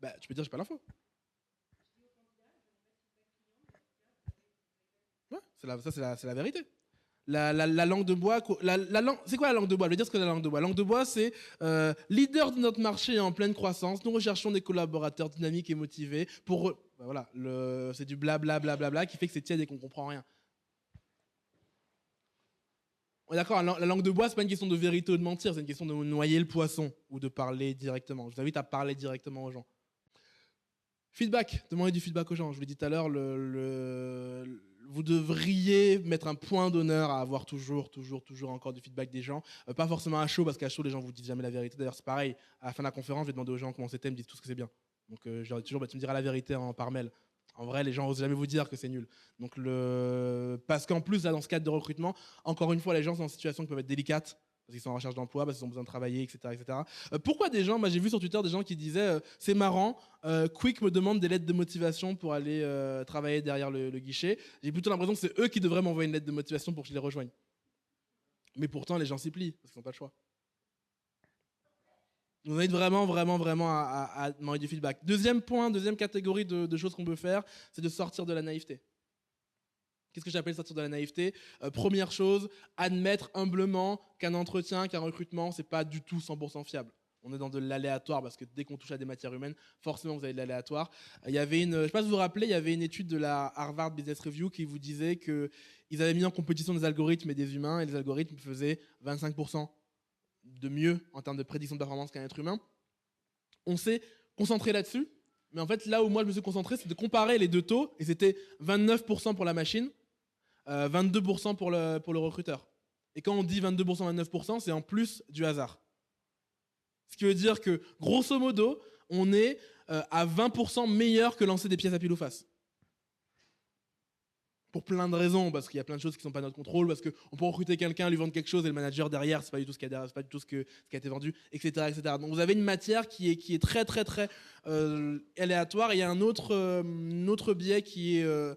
Bah, tu peux dire, j'ai pas l'info. Ouais, c'est la vérité. La langue de bois, c'est quoi la langue de bois? Je vais dire ce que c'est la langue de bois. La langue de bois, c'est leader de notre marché en pleine croissance. Nous recherchons des collaborateurs dynamiques et motivés. Voilà, c'est du blablabla qui fait que c'est tiède et qu'on comprend rien. On est d'accord, la langue de bois, c'est pas une question de vérité ou de mentir, c'est une question de noyer le poisson ou de parler directement. Je vous invite à parler directement aux gens. Feedback, demandez du feedback aux gens. Je vous l'ai dit tout à l'heure, vous devriez mettre un point d'honneur à avoir toujours encore du feedback des gens. Pas forcément à chaud, parce qu'à chaud, les gens vous disent jamais la vérité. D'ailleurs, c'est pareil. À la fin de la conférence, je vais demander aux gens comment c'était, ils me disent tous que c'est bien. Donc, je leur dis toujours, tu me diras la vérité par mail. En vrai, les gens n'osent jamais vous dire que c'est nul. Donc, parce qu'en plus, là, dans ce cadre de recrutement, encore une fois, les gens sont en situation qui peuvent être délicates. Parce qu'ils sont en recherche d'emploi, parce qu'ils ont besoin de travailler, etc. etc. Pourquoi des gens, moi j'ai vu sur Twitter des gens qui disaient c'est marrant, Quick me demande des lettres de motivation pour aller travailler derrière le guichet. J'ai plutôt l'impression que c'est eux qui devraient m'envoyer une lettre de motivation pour que je les rejoigne. Mais pourtant les gens s'y plient, parce qu'ils n'ont pas le choix. On invite vraiment à demander du feedback. Deuxième point, deuxième catégorie de choses qu'on peut faire, c'est de sortir de la naïveté. Qu'est-ce que j'appelle sortir de la naïveté? Première chose, admettre humblement qu'un entretien, qu'un recrutement, c'est pas du tout 100% fiable. On est dans de l'aléatoire parce que dès qu'on touche à des matières humaines, forcément vous avez de l'aléatoire. Il y avait je sais pas si vous vous rappelez, il y avait une étude de la Harvard Business Review qui vous disait qu'ils avaient mis en compétition des algorithmes et des humains et les algorithmes faisaient 25% de mieux en termes de prédiction de performance qu'un être humain. On s'est concentré là-dessus, mais en fait là où moi je me suis concentré, c'est de comparer les deux taux et c'était 29% pour la machine. 22% pour le recruteur. Et quand on dit 22%, 29%, c'est en plus du hasard. Ce qui veut dire que, grosso modo, on est à 20% meilleur que lancer des pièces à pile ou face. Pour plein de raisons, parce qu'il y a plein de choses qui ne sont pas notre contrôle, parce qu'on peut recruter quelqu'un, lui vendre quelque chose, et le manager derrière, c'est pas du tout ce qui c'est pas du tout ce qui a été vendu, etc., etc. Donc vous avez une matière qui est très, très, très aléatoire. Et il y a un autre biais qui a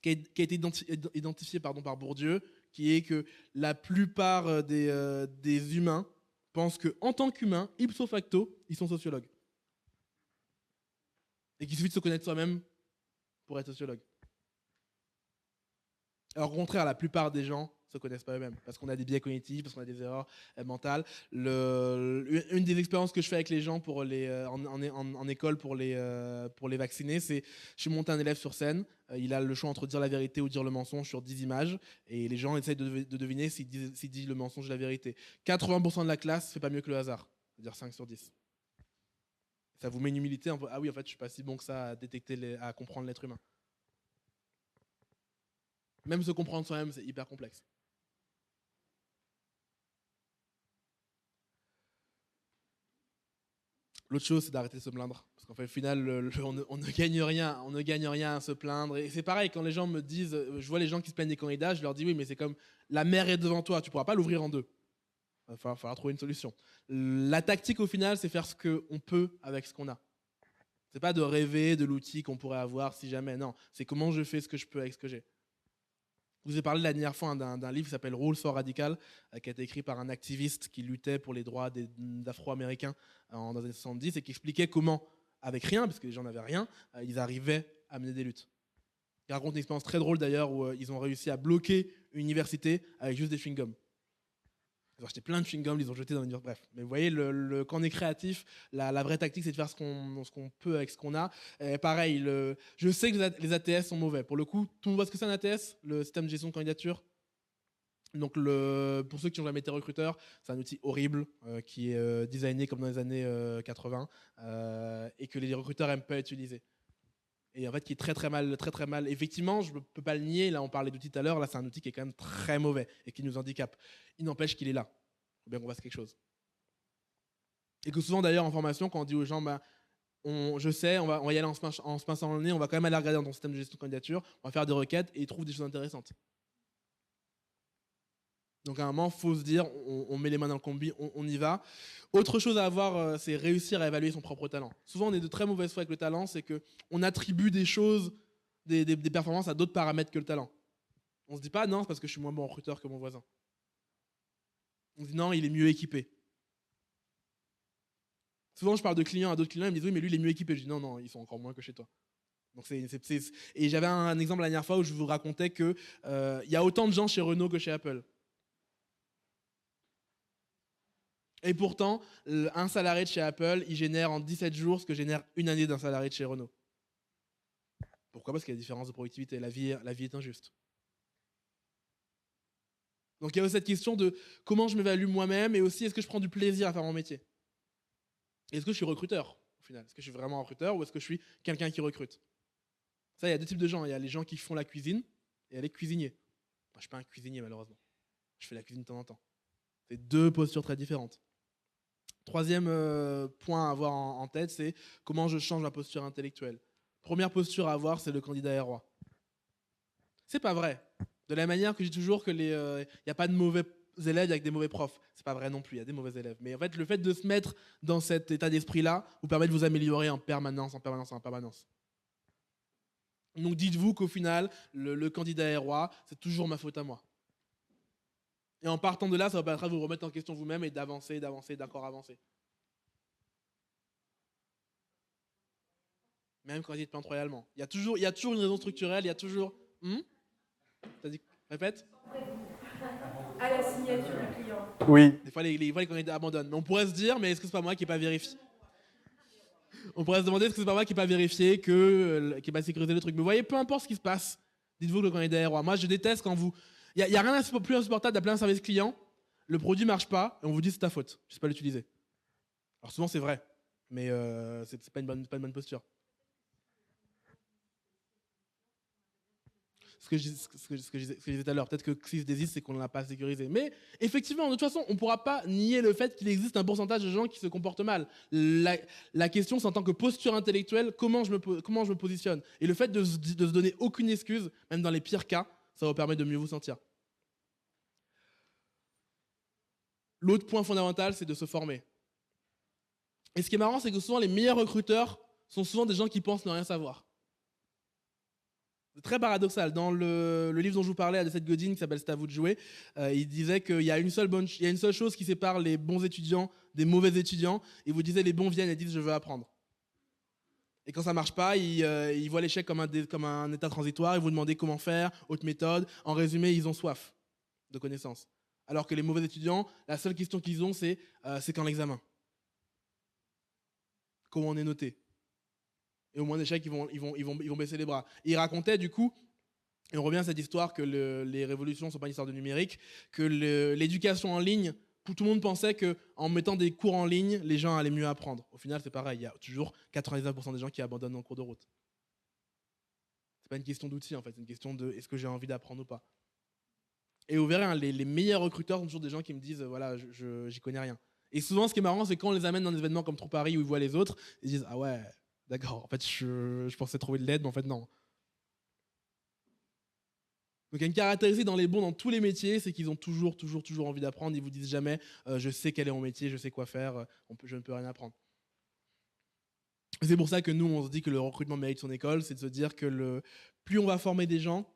été identifié par Bourdieu, qui est que la plupart des humains pensent qu'en tant qu'humains, ipso facto, ils sont sociologues. Et qu'il suffit de se connaître soi-même pour être sociologue. Alors, au contraire, la plupart des gens ne se connaissent pas eux-mêmes, parce qu'on a des biais cognitifs, parce qu'on a des erreurs mentales. Une des expériences que je fais avec les gens en école pour les vacciner, c'est je suis monté un élève sur scène, il a le choix entre dire la vérité ou dire le mensonge sur 10 images, et les gens essayent de deviner s'il dit le mensonge ou la vérité. 80% de la classe ne fait pas mieux que le hasard, c'est-à-dire 5 sur 10. Ça vous met une humilité, ah oui, en fait, je suis pas si bon que ça à détecter, à comprendre l'être humain. Même se comprendre soi-même, c'est hyper complexe. L'autre chose, c'est d'arrêter de se plaindre. Parce qu'en fait, au final, on ne gagne rien. On ne gagne rien à se plaindre. Et c'est pareil, quand les gens me disent, je vois les gens qui se plaignent des candidats, je leur dis oui, mais c'est comme la mer est devant toi, tu ne pourras pas l'ouvrir en deux. Il va falloir trouver une solution. La tactique, au final, c'est faire ce qu'on peut avec ce qu'on a. C'est pas de rêver de l'outil qu'on pourrait avoir si jamais. Non, c'est comment je fais ce que je peux avec ce que j'ai. Je vous ai parlé la dernière fois d'un livre qui s'appelle Rules for Radical, qui a été écrit par un activiste qui luttait pour les droits d'Afro-Américains dans les années 70 et qui expliquait comment, avec rien, parce que les gens n'avaient rien, ils arrivaient à mener des luttes. Il raconte une expérience très drôle d'ailleurs où ils ont réussi à bloquer une université avec juste des chewing-gums. Ils ont acheté plein de chewing-gums, ils ont jeté dans l'univers. Bref, mais vous voyez, quand on est créatif, la vraie tactique, c'est de faire ce qu'on peut avec ce qu'on a. Et pareil, je sais que les ATS sont mauvais. Pour le coup, tout le monde voit ce que c'est un ATS, le système de gestion de candidature. Donc, pour ceux qui n'ont jamais été recruteurs, c'est un outil horrible qui est designé comme dans les années 80 et que les recruteurs n'aiment pas utiliser. Et en fait, qui est très très mal, très très mal. Effectivement, je ne peux pas le nier. Là, on parlait d'outils tout à l'heure. Là, c'est un outil qui est quand même très mauvais et qui nous handicape. Il n'empêche qu'il est là. Il faut bien qu'on fasse quelque chose. Et que souvent, d'ailleurs, en formation, quand on dit aux gens, je sais, on va y aller en se pinçant le nez, on va quand même aller regarder dans ton système de gestion de candidature, on va faire des requêtes et ils trouvent des choses intéressantes. Donc à un moment, il faut se dire, on met les mains dans le combi, on y va. Autre chose à avoir, c'est réussir à évaluer son propre talent. Souvent, on est de très mauvaise foi avec le talent, c'est qu'on attribue des choses, des performances à d'autres paramètres que le talent. On ne se dit pas, non, c'est parce que je suis moins bon recruteur que mon voisin. On se dit, non, il est mieux équipé. Souvent, je parle de clients à d'autres clients, ils me disent, oui, mais lui, il est mieux équipé. Je dis, non, non, ils sont encore moins que chez toi. Donc Et j'avais un exemple la dernière fois où je vous racontais qu'il y a autant de gens chez Renault que chez Apple. Et pourtant, un salarié de chez Apple, il génère en 17 jours ce que génère une année d'un salarié de chez Renault. Pourquoi ? Parce qu'il y a des différences de productivité. La vie est injuste. Donc il y a aussi cette question de comment je m'évalue moi-même et aussi est-ce que je prends du plaisir à faire mon métier ? Est-ce que je suis recruteur au final ? Est-ce que je suis vraiment un recruteur ou est-ce que je suis quelqu'un qui recrute ? Ça, il y a deux types de gens. Il y a les gens qui font la cuisine et il y a les cuisiniers. Moi, je ne suis pas un cuisinier malheureusement. Je fais la cuisine de temps en temps. C'est deux postures très différentes. Troisième point à avoir en tête, c'est comment je change ma posture intellectuelle. Première posture à avoir, c'est le candidat est roi. C'est pas vrai. De la manière que je dis toujours qu'il n'y a pas de mauvais élèves avec des mauvais profs. C'est pas vrai non plus, il y a des mauvais élèves. Mais en fait, le fait de se mettre dans cet état d'esprit-là vous permet de vous améliorer en permanence. Donc dites-vous qu'au final, le candidat est roi, c'est toujours ma faute à moi. Et en partant de là, ça va permettre de vous remettre en question vous-même et d'avancer, d'accord, avancer. Même quand vous dites pas royalement. Il y a toujours une raison structurelle, il y a toujours... T'as dit... Répète. À la signature du client. Oui. Des fois, les candidats abandonnent. Mais on pourrait se dire, mais est-ce que c'est pas moi qui n'ai pas vérifié ? On pourrait se demander, est-ce que c'est pas moi qui n'ai pas vérifié, qui n'ai pas sécurisé le truc ? Mais vous voyez, peu importe ce qui se passe, dites-vous que le candidat est roi. Moi, je déteste quand vous... Il n'y a rien de plus insupportable d'appeler un service client, le produit ne marche pas, et on vous dit c'est ta faute, je ne sais pas l'utiliser. Alors souvent, c'est vrai, mais c'est pas une bonne posture. Ce que je disais tout à l'heure, peut-être que si je désiste, c'est qu'on ne l'a pas sécurisé. Mais effectivement, de toute façon, on ne pourra pas nier le fait qu'il existe un pourcentage de gens qui se comportent mal. La question, c'est en tant que posture intellectuelle, comment je me positionne. Et le fait de se donner aucune excuse, même dans les pires cas, ça vous permet de mieux vous sentir. L'autre point fondamental, c'est de se former. Et ce qui est marrant, c'est que souvent, les meilleurs recruteurs sont souvent des gens qui pensent ne rien savoir. C'est très paradoxal. Dans le livre dont je vous parlais, de Seth Godin, qui s'appelle « C'est à vous de jouer », il disait qu'il y a une seule chose qui sépare les bons étudiants des mauvais étudiants. Il vous disait les bons viennent et disent « je veux apprendre ». Et quand ça ne marche pas, ils voient l'échec comme un état transitoire. Ils vous demandent comment faire, autre méthode. En résumé, ils ont soif de connaissances. Alors que les mauvais étudiants, la seule question qu'ils ont, c'est quand l'examen ? Comment on est noté ? Et au moins d'échec, ils vont baisser les bras. Et il racontait du coup, et on revient à cette histoire que les révolutions ne sont pas une histoire de numérique, que l'éducation en ligne, tout le monde pensait qu'en mettant des cours en ligne, les gens allaient mieux apprendre. Au final, c'est pareil, il y a toujours 99% des gens qui abandonnent en cours de route. C'est pas une question d'outils en fait, c'est une question de est-ce que j'ai envie d'apprendre ou pas. Et vous verrez, les meilleurs recruteurs sont toujours des gens qui me disent voilà, j'y connais rien. Et souvent, ce qui est marrant, c'est quand on les amène dans des événements comme Trou Paris où ils voient les autres, ils disent ah ouais, d'accord, en fait, je pensais trouver de l'aide, mais en fait, non. Donc il y a une caractéristique dans les bons dans tous les métiers, c'est qu'ils ont toujours envie d'apprendre. Ils vous disent jamais je sais quel est mon métier, je sais quoi faire, je ne peux rien apprendre. C'est pour ça que nous, on se dit que le recrutement mérite son école, c'est de se dire que plus on va former des gens,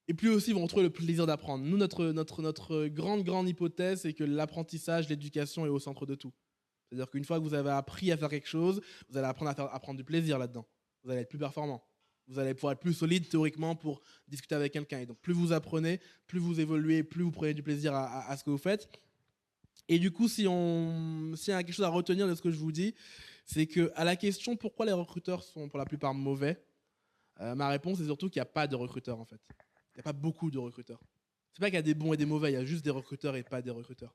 et plus aussi ils vont trouver le plaisir d'apprendre. Nous, notre grande hypothèse, c'est que l'apprentissage, l'éducation est au centre de tout. C'est-à-dire qu'une fois que vous avez appris à faire quelque chose, vous allez apprendre à prendre du plaisir là-dedans. Vous allez être plus performant. Vous allez pouvoir être plus solide théoriquement pour discuter avec quelqu'un. Et donc plus vous apprenez, plus vous évoluez, plus vous prenez du plaisir à ce que vous faites. Et du coup, s'il y a quelque chose à retenir de ce que je vous dis, c'est qu'à la question pourquoi les recruteurs sont pour la plupart mauvais, ma réponse est surtout qu'il n'y a pas de recruteurs en fait. Il n'y a pas beaucoup de recruteurs. C'est pas qu'il y a des bons et des mauvais, il y a juste des recruteurs et pas des recruteurs.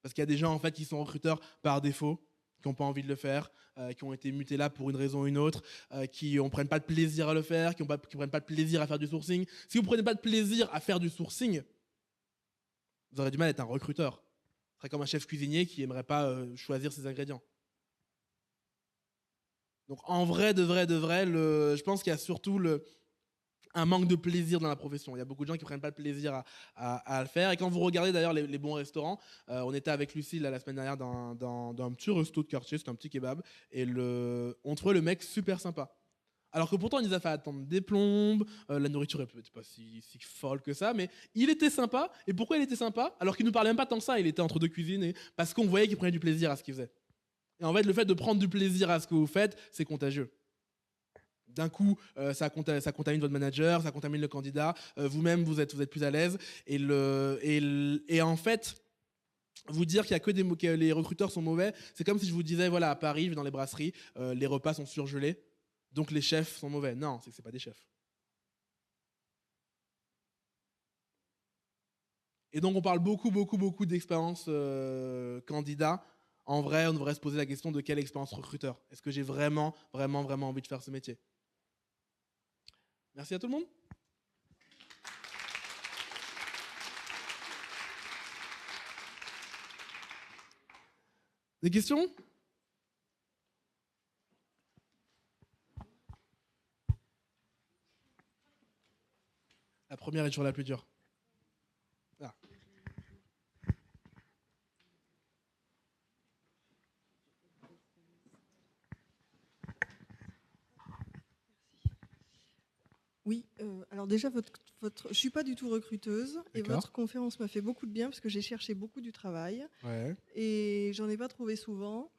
Parce qu'il y a des gens en fait qui sont recruteurs par défaut, qui n'ont pas envie de le faire, qui ont été mutés là pour une raison ou une autre, qui ne prennent pas de plaisir à le faire, qui ne prennent pas de plaisir à faire du sourcing. Si vous ne prenez pas de plaisir à faire du sourcing, vous aurez du mal à être un recruteur. Ce serait comme un chef cuisinier qui n'aimerait pas choisir ses ingrédients. Donc en vrai, je pense qu'il y a surtout un manque de plaisir dans la profession. Il y a beaucoup de gens qui ne prennent pas de plaisir à le faire. Et quand vous regardez d'ailleurs les bons restaurants, on était avec Lucille la semaine dernière dans un petit resto de quartier, c'était un petit kebab, et on trouvait le mec super sympa. Alors que pourtant, il nous a fait attendre des plombes, la nourriture n'est peut-être pas si folle que ça, mais il était sympa. Et pourquoi il était sympa? Alors qu'il ne nous parlait même pas tant que ça, il était entre deux cuisines, parce qu'on voyait qu'il prenait du plaisir à ce qu'il faisait. Et en fait, le fait de prendre du plaisir à ce que vous faites, c'est contagieux. D'un coup, ça contamine votre manager, ça contamine le candidat, vous-même, vous êtes plus à l'aise. Et en fait, vous dire qu'il y a que les recruteurs sont mauvais, c'est comme si je vous disais, voilà, à Paris, je vais dans les brasseries, les repas sont surgelés, donc les chefs sont mauvais. Non, c'est pas des chefs. Et donc on parle beaucoup d'expérience candidat. En vrai, on devrait se poser la question de quelle expérience recruteur. Est-ce que j'ai vraiment envie de faire ce métier? Merci à tout le monde. Des questions? La première est toujours la plus dure. Ah. Oui, alors déjà, je ne suis pas du tout recruteuse et votre conférence m'a fait beaucoup de bien parce que j'ai cherché beaucoup du travail et j'en ai pas trouvé souvent.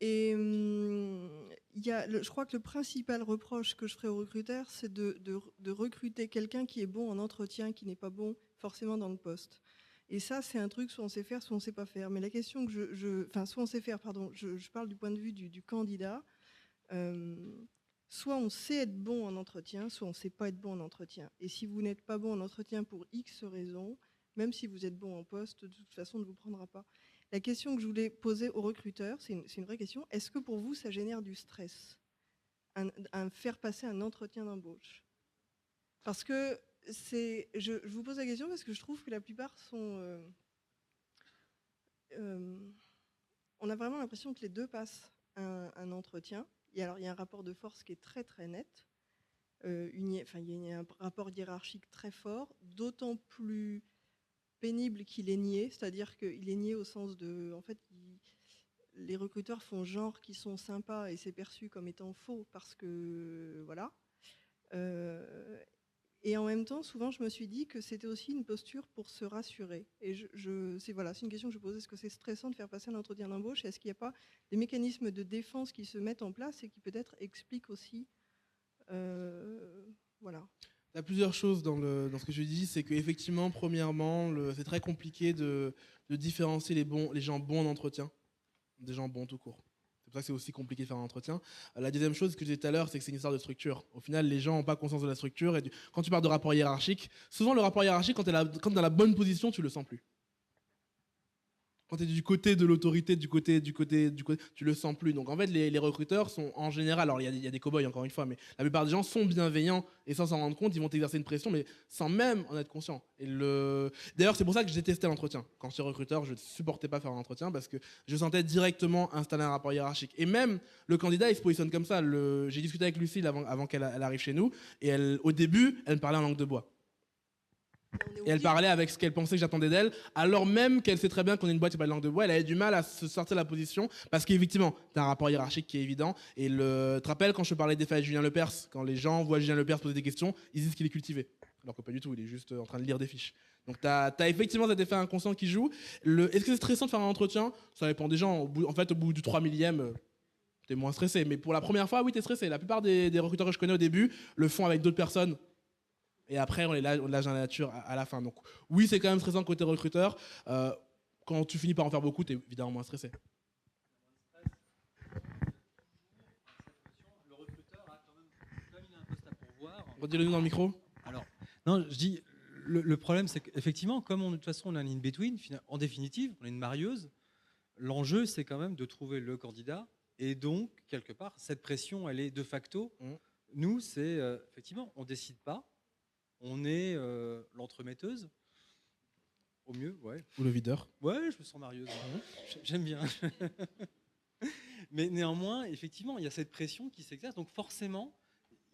Et je crois que le principal reproche que je ferai aux recruteurs, c'est de recruter quelqu'un qui est bon en entretien, qui n'est pas bon forcément dans le poste. Et ça, c'est un truc, soit on sait faire, soit on ne sait pas faire. Mais la question que soit on sait faire, pardon, je parle du point de vue du candidat. Soit on sait être bon en entretien, soit on ne sait pas être bon en entretien. Et si vous n'êtes pas bon en entretien pour X raisons, même si vous êtes bon en poste, de toute façon, on ne vous prendra pas. La question que je voulais poser aux recruteurs, c'est une vraie question. Est-ce que pour vous, ça génère du stress, faire passer un entretien d'embauche? Parce que je vous pose la question parce que je trouve que la plupart sont... on a vraiment l'impression que les deux passent un entretien. Il y a un rapport de force qui est très très net. Il y a un rapport hiérarchique très fort, d'autant plus pénible qu'il est nié, c'est-à-dire qu'il est nié au sens de... En fait, les recruteurs font genre qu'ils sont sympas et c'est perçu comme étant faux parce que... Voilà. Et en même temps, souvent, je me suis dit que c'était aussi une posture pour se rassurer. Et c'est une question que je pose. Est-ce que c'est stressant de faire passer un entretien d'embauche? Est-ce qu'il n'y a pas des mécanismes de défense qui se mettent en place et qui peut-être expliquent aussi... voilà. Il y a plusieurs choses dans ce que je dis. C'est qu'effectivement, premièrement, c'est très compliqué de différencier les gens bons en entretien des gens bons tout court. C'est pour ça que c'est aussi compliqué de faire un entretien. La deuxième chose que je disais tout à l'heure, c'est que c'est une histoire de structure. Au final, les gens n'ont pas conscience de la structure. Et quand tu parles de rapport hiérarchique, souvent le rapport hiérarchique, quand tu es dans la bonne position, tu le sens plus. quand tu es du côté de l'autorité, du côté, tu le sens plus. Donc en fait, les recruteurs sont en général, alors il y a des cow-boys encore une fois, mais la plupart des gens sont bienveillants et sans s'en rendre compte, ils vont t'exercer une pression, mais sans même en être conscient. D'ailleurs, c'est pour ça que je détestais l'entretien. Quand j'étais recruteur, je ne supportais pas faire un entretien parce que je sentais directement installer un rapport hiérarchique. Et même le candidat, il se positionne comme ça. J'ai discuté avec Lucille avant qu'elle arrive chez nous, et au début, elle me parlait en langue de bois. Et elle parlait avec ce qu'elle pensait que j'attendais d'elle, alors même qu'elle sait très bien qu'on est une boîte qui parle langue de bois, elle avait du mal à se sortir de la position, parce qu'effectivement, t'as un rapport hiérarchique qui est évident, et tu te rappelles quand je parlais des faits de Julien Lepers, quand les gens voient Julien Lepers poser des questions, ils disent qu'il est cultivé, alors que pas du tout, il est juste en train de lire des fiches. Donc t'as effectivement cet effet inconscient qui joue. Est-ce que c'est stressant de faire un entretien? Ça dépend des gens, au bout du 3 millième, t'es moins stressé, mais pour la première fois, oui, t'es stressé. La plupart des recruteurs que je connais au début le font avec d'autres personnes. Et après, on lâche dans la nature à la fin. Donc oui, c'est quand même stressant côté recruteur. Quand tu finis par en faire beaucoup, tu es évidemment moins stressé. Le recruteur a quand même, comme il a un poste à pourvoir... Redis-le-nous dans le micro. Alors, non, je dis, le problème, c'est qu'effectivement, comme de toute façon, on a un in-between, en définitive, on est une marieuse, l'enjeu, c'est quand même de trouver le candidat. Et donc, quelque part, cette pression, elle est de facto. Nous, c'est effectivement, on ne décide pas. On est l'entremetteuse, au mieux, ouais. Ou le videur. Ouais, je me sens marieuse. J'aime bien. Mais néanmoins, effectivement, il y a cette pression qui s'exerce. Donc forcément,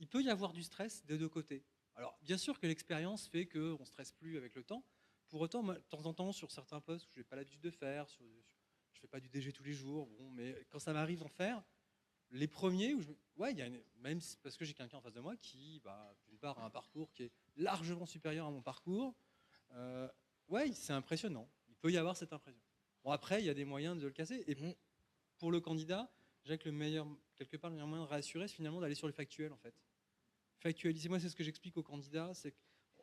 il peut y avoir du stress des deux côtés. Alors, bien sûr que l'expérience fait qu'on ne stresse plus avec le temps. Pour autant, moi, de temps en temps, sur certains postes où je n'ai pas l'habitude de faire, je ne fais pas du DG tous les jours, mais quand ça m'arrive d'en faire, les premiers, même parce que j'ai quelqu'un en face de moi qui, d'une part, a un parcours qui est largement supérieur à mon parcours, c'est impressionnant. Il peut y avoir cette impression. Bon, après, il y a des moyens de le casser. Et pour le candidat, je dirais que le meilleur moyen de rassurer, c'est finalement d'aller sur le factuel, en fait. Factualiser, moi, c'est ce que j'explique aux candidats, c'est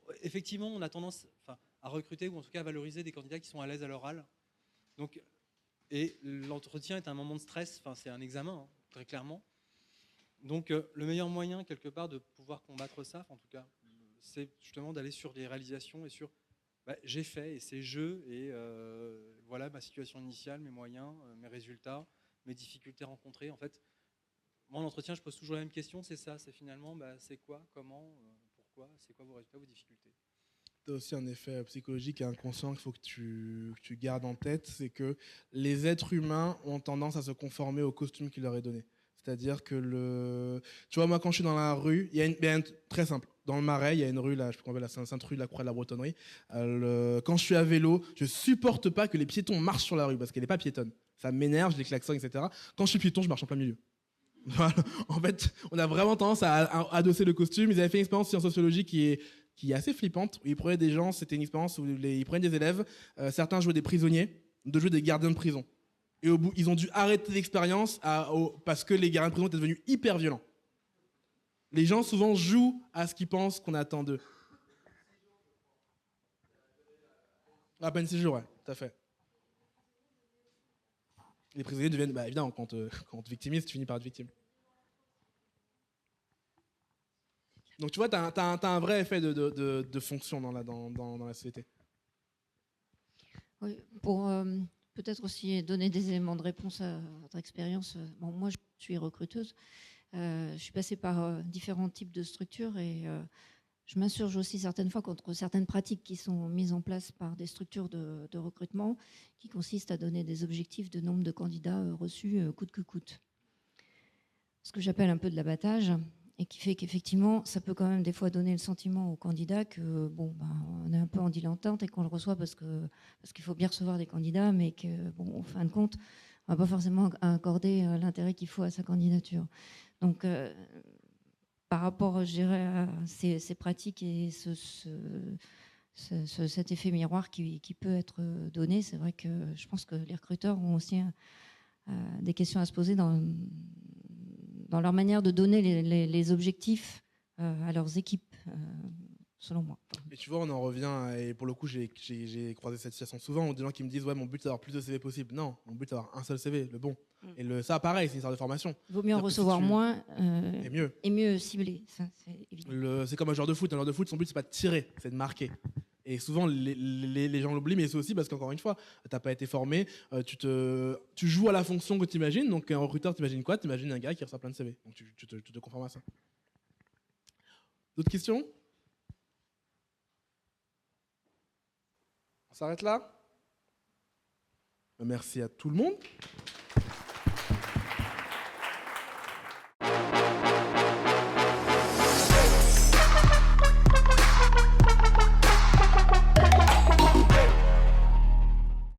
qu'effectivement, on a tendance à recruter, ou en tout cas à valoriser des candidats qui sont à l'aise à l'oral. Donc, et l'entretien est un moment de stress, c'est un examen, très clairement. Donc le meilleur moyen quelque part de pouvoir combattre ça, en tout cas, c'est justement d'aller sur des réalisations et sur j'ai fait et c'est et voilà ma situation initiale, mes moyens, mes résultats, mes difficultés rencontrées. En fait, moi en entretien, je pose toujours la même question, c'est ça, c'est finalement c'est quoi, comment, pourquoi, c'est quoi vos résultats, vos difficultés. Tu as aussi un effet psychologique et inconscient qu'il faut que tu gardes en tête, c'est que les êtres humains ont tendance à se conformer au costume qui leur est donné. C'est-à-dire que tu vois, moi, quand je suis dans la rue, il y a une très simple. Dans le Marais, il y a une rue, là, je crois qu'on appelle la Sainte-Rue de la Croix de la Bretonnerie. Quand je suis à vélo, je supporte pas que les piétons marchent sur la rue parce qu'elle n'est pas piétonne. Ça m'énerve, je les klaxonne, etc. Quand je suis piéton, je marche en plein milieu. Voilà. En fait, on a vraiment tendance à adosser le costume. Ils avaient fait une expérience en sociologie qui est assez flippante, où ils prenaient des gens, c'était une expérience où ils prenaient des élèves, certains jouaient des prisonniers, d'autres jouaient des gardiens de prison. Et au bout, ils ont dû arrêter l'expérience parce que les gardiens de prison étaient devenus hyper violents. Les gens souvent jouent à ce qu'ils pensent qu'on attend d'eux. À peine 6 jours, ouais, tout à fait. Les prisonniers deviennent, évidemment, quand on te victimise, tu finis par être victime. Donc tu vois, tu as un vrai effet de fonction dans la société. Oui, pour peut-être aussi donner des éléments de réponse à votre expérience. Bon, moi, je suis recruteuse. Je suis passée par différents types de structures et je m'insurge aussi certaines fois contre certaines pratiques qui sont mises en place par des structures de recrutement qui consistent à donner des objectifs de nombre de candidats reçus coûte que coûte. Ce que j'appelle un peu de l'abattage et qui fait qu'effectivement, ça peut quand même des fois donner le sentiment aux candidats que on est un peu en dilettante et qu'on le reçoit parce qu'il faut bien recevoir des candidats, mais que, en fin de compte, on ne va pas forcément accorder l'intérêt qu'il faut à sa candidature. Donc, par rapport, je dirais, à ces pratiques et cet effet miroir qui peut être donné, c'est vrai que je pense que les recruteurs ont aussi des questions à se poser dans leur manière de donner les objectifs à leurs équipes, selon moi. Et tu vois, on en revient, et pour le coup, j'ai croisé cette situation souvent, où des gens qui me disent « Ouais, mon but, c'est d'avoir plus de CV possible. » Non, mon but, c'est d'avoir un seul CV, le bon. Et ça, pareil, c'est une histoire de formation. Il vaut mieux en recevoir moins et mieux ciblé, ça, c'est évident. C'est comme un joueur de foot. Un joueur de foot, son but, c'est pas de tirer, c'est de marquer. Et souvent, les gens l'oublient, mais c'est aussi parce qu'encore une fois, tu n'as pas été formé, tu joues à la fonction que tu imagines. Donc, un recruteur, tu imagines quoi? Tu imagines un gars qui reçoit plein de CV. Donc, tu te conformes à ça. D'autres questions? On s'arrête là? Merci à tout le monde.